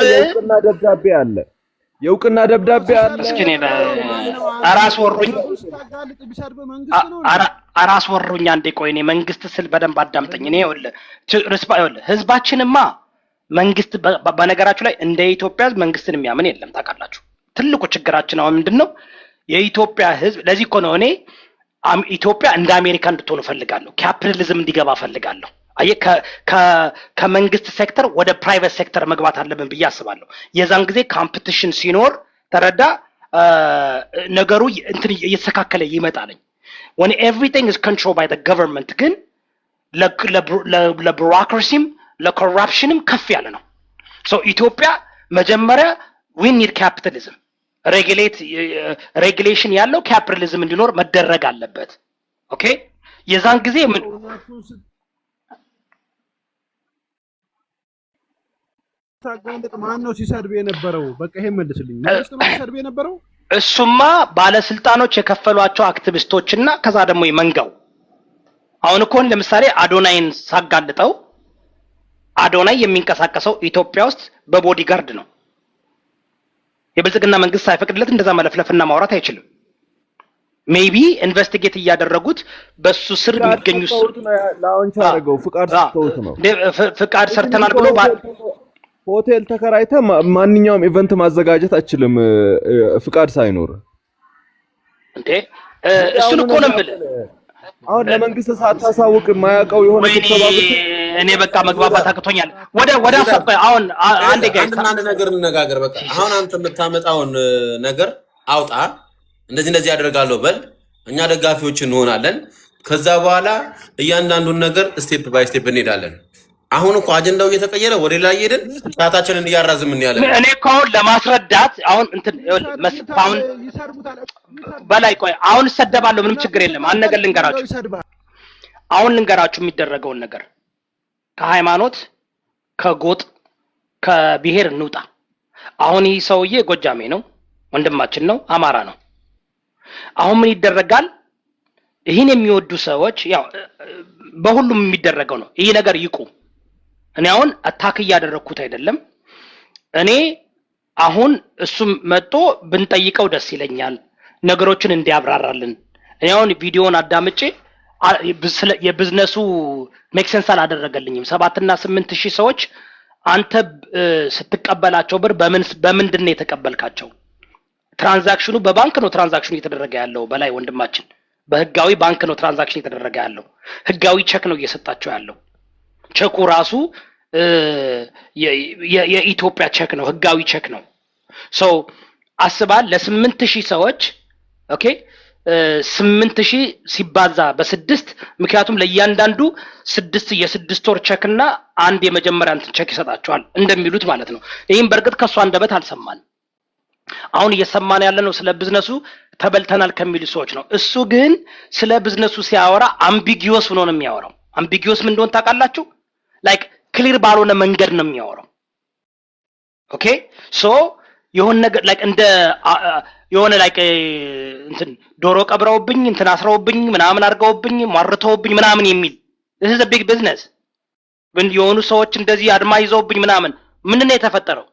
የእውቅና ደብዳቤ አለ። እስኪ እኔ አራስ ወሩኝ አንዴ ቆይ እኔ መንግስት ስል በደንብ አዳምጠኝ። እኔ ህዝባችንማ መንግስት በነገራችሁ ላይ እንደ ኢትዮጵያ መንግስትን የሚያምን የለም ታውቃላችሁ። ትልቁ ችግራችን አሁን ምንድነው? የኢትዮጵያ ህዝብ ለዚህ እኮ ነው እኔ ኢትዮጵያ እንደ አሜሪካ እንድትሆን ፈልጋለሁ። ካፒታሊዝም እንዲገባ ፈልጋለሁ። አየህ ከመንግስት ሴክተር ወደ ፕራይቬት ሴክተር መግባት አለብን ብዬ አስባለሁ። የዛን ጊዜ ኮምፒቲሽን ሲኖር ተረዳ ነገሩ እንትን እየተስተካከለ ይመጣልኝ። when everything is controlled by the government ግን ለቢሮክራሲም ለኮራፕሽንም ከፍ ያለ ነው። ሶ ኢትዮጵያ መጀመሪያ we need capitalism ሬጉሌሽን ያለው ካፒታሊዝም እንዲኖር መደረግ አለበት። ኦኬ የዛን ጊዜ ምን ታጋንደጥ ማን ነው ሲሰድብ የነበረው? በቃ ይሄ መልስልኝ። መንግስት ነው ሲሰድብ የነበረው? እሱማ ባለስልጣኖች የከፈሏቸው አክቲቪስቶችና ከዛ ደግሞ የመንጋው አሁን እኮ ለምሳሌ አዶናይን ሳጋልጠው አዶናይ የሚንቀሳቀሰው ኢትዮጵያ ውስጥ በቦዲጋርድ ነው። የብልጽግና መንግስት ሳይፈቅድለት እንደዛ መለፍለፍና ማውራት አይችልም። ሜቢ ኢንቨስቲጌት እያደረጉት በሱ ስር የሚገኙ ላውንች አደረገው ፍቃድ ሰጥተውት ነው። ፍቃድ ሰርተናል ብሎ ሆቴል ተከራይተ ማንኛውም ኢቨንት ማዘጋጀት አችልም ፍቃድ ሳይኖር እንዴ? እሱን እኮ ነው የምልህ። አሁን ለመንግስት ሳታሳውቅ የማያውቀው የሆነ ስብሰባ እኔ በቃ መግባባት አቅቶኛል። ወደ አሰብ አሁን አንዴ ጋር አንድ ነገር እንነጋገር። በቃ አሁን አንተ የምታመጣውን ነገር አውጣ፣ እንደዚህ ያደርጋለሁ በል፣ እኛ ደጋፊዎች እንሆናለን። ከዛ በኋላ እያንዳንዱን ነገር ስቴፕ ባይ ስቴፕ እንሄዳለን። አሁን እኮ አጀንዳው እየተቀየረ ወደ ላይ ሄደን ሰዓታችንን እያራዝምን ያለን። እኔ እኮ አሁን ለማስረዳት አሁን እንትን አሁን በላይ ቆይ አሁን እሰደባለሁ፣ ምንም ችግር የለም። አንድ ነገር ልንገራችሁ፣ አሁን ልንገራችሁ የሚደረገውን ነገር ከሃይማኖት ከጎጥ ከብሔር እንውጣ። አሁን ይህ ሰውዬ ጎጃሜ ነው፣ ወንድማችን ነው፣ አማራ ነው። አሁን ምን ይደረጋል? ይህን የሚወዱ ሰዎች ያው በሁሉም የሚደረገው ነው። ይህ ነገር ይቁም። እኔ አሁን አታክ እያደረኩት አይደለም። እኔ አሁን እሱም መጥቶ ብንጠይቀው ደስ ይለኛል፣ ነገሮችን እንዲያብራራልን። እኔ አሁን ቪዲዮውን አዳምጬ የቢዝነሱ ሜክ ሴንስ አላደረገልኝም። 7 እና 8 ሺህ ሰዎች አንተ ስትቀበላቸው ብር በምንድን ነው የተቀበልካቸው? ትራንዛክሽኑ በባንክ ነው ትራንዛክሽኑ እየተደረገ ያለው። በላይ ወንድማችን በህጋዊ ባንክ ነው ትራንዛክሽን እየተደረገ ያለው። ህጋዊ ቼክ ነው እየሰጣቸው ያለው። ቼኩ ራሱ የኢትዮጵያ ቼክ ነው፣ ህጋዊ ቼክ ነው። ሶ አስባል ለ8000 ሰዎች ኦኬ 8000 ሲባዛ በ6 ምክንያቱም ለእያንዳንዱ 6 የ6 ወር ቼክ እና አንድ የመጀመሪያ እንትን ቼክ ይሰጣቸዋል እንደሚሉት ማለት ነው። ይሄን በርግጥ ከሷ አንደበት አልሰማን። አሁን እየሰማን ያለ ነው ስለ ቢዝነሱ ተበልተናል ከሚሉ ሰዎች ነው። እሱ ግን ስለ ቢዝነሱ ሲያወራ አምቢጊዩስ ሆኖ ነው የሚያወራው። አምቢጊዩስ ምን እንደሆነ ታውቃላችሁ? ላይክ ክሊር ባልሆነ መንገድ ነው የሚያወራው። ኦኬ ሶ የሆነ ነገር ላይክ እንደ የሆነ ላይክ እንትን ዶሮ ቀብረውብኝ እንትን አስረውብኝ ምናምን አድርገውብኝ ማርተውብኝ ምናምን የሚል this is a big business when የሆኑ ሰዎች እንደዚህ አድማ ይዘውብኝ ምናምን ምንድነው የተፈጠረው?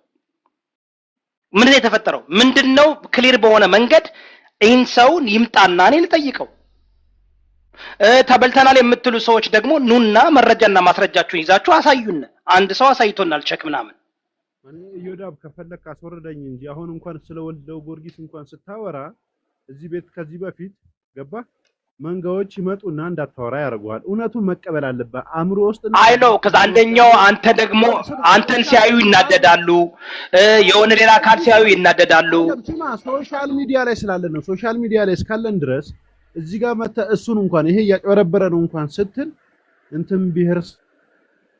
ምንድነው ክሊር በሆነ መንገድ ይህን ሰውን ይምጣና እኔ ልጠይቀው። ተበልተናል የምትሉ ሰዎች ደግሞ ኑና መረጃና ማስረጃችሁን ይዛችሁ አሳዩን። አንድ ሰው አሳይቶናል ቼክ ምናምን። እኔ ይወዳብ ከፈለክ አስወርደኝ እንጂ አሁን እንኳን ስለወልደው ጊዮርጊስ እንኳን ስታወራ እዚህ ቤት ከዚህ በፊት ገባ መንጋዎች ይመጡና እንዳታወራ ያደርጉሃል። እውነቱን መቀበል አለበት አእምሮ ውስጥ አይ ነው። ከዛ አንደኛው አንተ ደግሞ አንተን ሲያዩ ይናደዳሉ፣ የሆነ ሌላ ካድ ሲያዩ ይናደዳሉ። ሶሻል ሚዲያ ላይ ስላለን ነው። ሶሻል ሚዲያ ላይ እስካለን ድረስ እዚህ ጋር መተ እሱን እንኳን ይሄ ያጨበረበረ ነው እንኳን ስትል እንትን ብሔር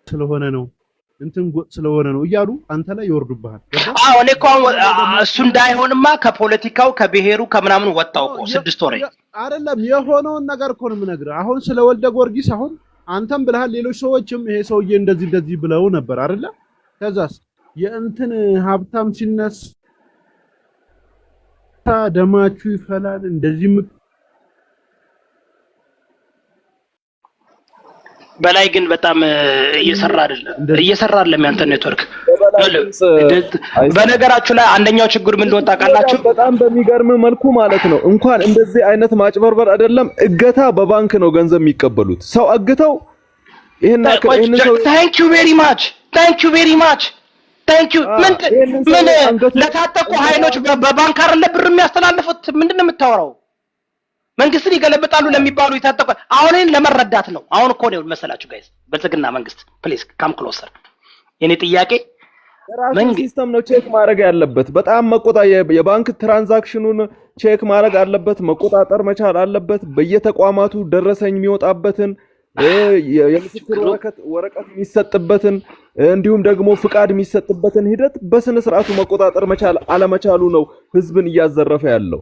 ስለሆነ ነው እንትን ጎጥ ስለሆነ ነው እያሉ አንተ ላይ ይወርዱብሃል። አዎ እኔ እኮ እሱ እንዳይሆንማ ከፖለቲካው ከብሔሩ ከምናምን ወጣው እኮ 6 ወር አይደለም የሆነውን ነገር እኮ ነው የምነግርህ። አሁን ስለ ወልደ ጊዮርጊስ አሁን አንተም ብለሃል፣ ሌሎች ሰዎችም ይሄ ሰውዬ እንደዚህ ብለው ነበር አይደለ? ከዛስ የእንትን ሀብታም ሲነሳ ደማችሁ ይፈላል እንደዚህ በላይ ግን በጣም እየሰራ አይደለም ያንተ ኔትወርክ። በነገራችሁ ላይ አንደኛው ችግር ምን እንደሆነ ታውቃላችሁ? በጣም በሚገርም መልኩ ማለት ነው እንኳን እንደዚህ አይነት ማጭበርበር አይደለም እገታ በባንክ ነው ገንዘብ የሚቀበሉት። ሰው አግተው ይሄን ሰው ታንክ ዩ ቬሪ ማች ምን ለታጠቁ ኃይሎች በባንክ አይደለ ብር የሚያስተላልፉት? ምንድነው የምታወራው? መንግስትን ይገለብጣሉ ለሚባሉ የታጠቁ አሁንን ለመረዳት ነው። አሁን እኮ ነው መሰላችሁ ጋይስ ብልጽግና መንግስት ፕሊዝ ካም ክሎሰር። የኔ ጥያቄ መንግስት ሲስተም ነው ቼክ ማድረግ ያለበት። በጣም የባንክ ትራንዛክሽኑን ቼክ ማድረግ አለበት፣ መቆጣጠር መቻል አለበት። በየተቋማቱ ደረሰኝ የሚወጣበትን የምስክር ወረቀት የሚሰጥበትን እንዲሁም ደግሞ ፍቃድ የሚሰጥበትን ሂደት በስነ ስርዓቱ መቆጣጠር መቻል አለመቻሉ ነው ህዝብን እያዘረፈ ያለው።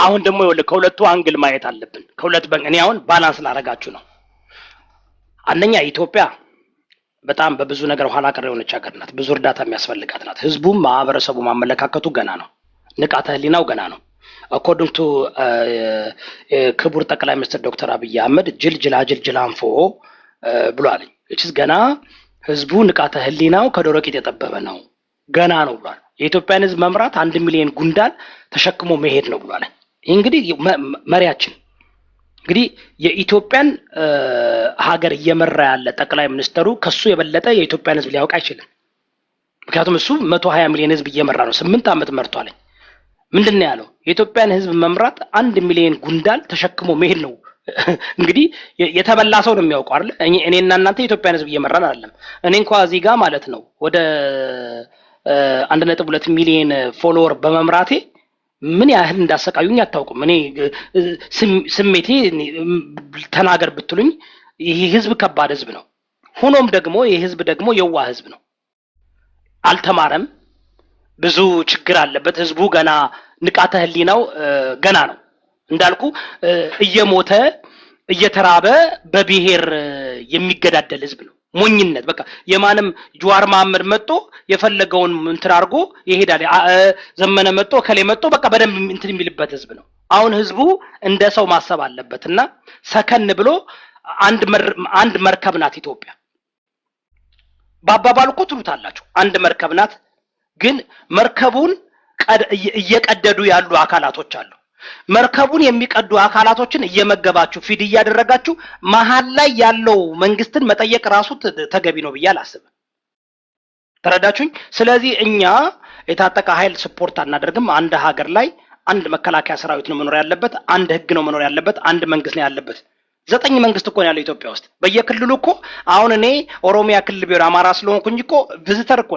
አሁን ደግሞ ከሁለቱ አንግል ማየት አለብን። እኔ አሁን ባላንስ ላደርጋችሁ ነው። አንደኛ ኢትዮጵያ በጣም በብዙ ነገር ኋላ ቀር የሆነች ሀገር ናት። ብዙ እርዳታ የሚያስፈልጋት ናት። ህዝቡም ማህበረሰቡ ማመለካከቱ ገና ነው። ንቃተ ህሊናው ገና ነው። አኮርዲንግ ቱ ክቡር ጠቅላይ ሚኒስትር ዶክተር አብይ አህመድ ጅላንፎ ብሏል። እቺስ ገና ህዝቡ ንቃተ ህሊናው ከዶሮቂት የጠበበ ነው ገና ነው ብሏል። የኢትዮጵያን ህዝብ መምራት 1 ሚሊዮን ጉንዳን ተሸክሞ መሄድ ነው ብሏል። ይህ እንግዲህ መሪያችን እንግዲህ የኢትዮጵያን ሀገር እየመራ ያለ ጠቅላይ ሚኒስትሩ ከሱ የበለጠ የኢትዮጵያን ህዝብ ሊያውቅ አይችልም። ምክንያቱም እሱ 120 ሚሊዮን ህዝብ እየመራ ነው። 8 ዓመት መርቷል። ምንድነው ያለው? የኢትዮጵያን ህዝብ መምራት 1 ሚሊዮን ጉንዳን ተሸክሞ መሄድ ነው። እንግዲህ የተበላ ሰው ነው የሚያውቀው አይደል? እኔና እናንተ የኢትዮጵያን ህዝብ እየመራን አይደለም። እኔ እንኳን እዚህ ጋር ማለት ነው ወደ 1.2 ሚሊዮን ፎሎወር በመምራቴ ምን ያህል እንዳሰቃዩኝ አታውቁም። እኔ ስሜቴ ተናገር ብትሉኝ ይህ ህዝብ ከባድ ህዝብ ነው። ሆኖም ደግሞ ይህ ህዝብ ደግሞ የዋህ ህዝብ ነው። አልተማረም። ብዙ ችግር አለበት ህዝቡ። ገና ንቃተ ህሊናው ገና ነው። እንዳልኩ እየሞተ እየተራበ በብሔር የሚገዳደል ህዝብ ነው። ሞኝነት በቃ የማንም ጀዋር መሐመድ መጥቶ የፈለገውን እንትን አድርጎ ይሄዳል። ዘመነ መጥቶ ከሌ መጥቶ በቃ በደንብ እንትን የሚልበት ህዝብ ነው። አሁን ህዝቡ እንደ ሰው ማሰብ አለበትና ሰከን ብሎ አንድ መርከብ ናት ኢትዮጵያ። በአባባሉ እኮ ትሉታላችሁ አንድ መርከብ ናት። ግን መርከቡን እየቀደዱ ያሉ አካላቶች አሉ። መርከቡን የሚቀዱ አካላቶችን እየመገባችሁ ፊድ እያደረጋችሁ መሃል ላይ ያለው መንግስትን መጠየቅ ራሱ ተገቢ ነው ብዬ አላስብም። ተረዳችሁኝ? ስለዚህ እኛ የታጠቀ ኃይል ስፖርት አናደርግም። አንድ ሀገር ላይ አንድ መከላከያ ሰራዊት ነው መኖር ያለበት፣ አንድ ህግ ነው መኖር ያለበት፣ አንድ መንግስት ነው ያለበት። 9 መንግስት እኮ ነው ያለው ኢትዮጵያ ውስጥ በየክልሉ እኮ። አሁን እኔ ኦሮሚያ ክልል ቢሆን አማራ ስለሆንኩኝ እኮ ቪዚተር እኮ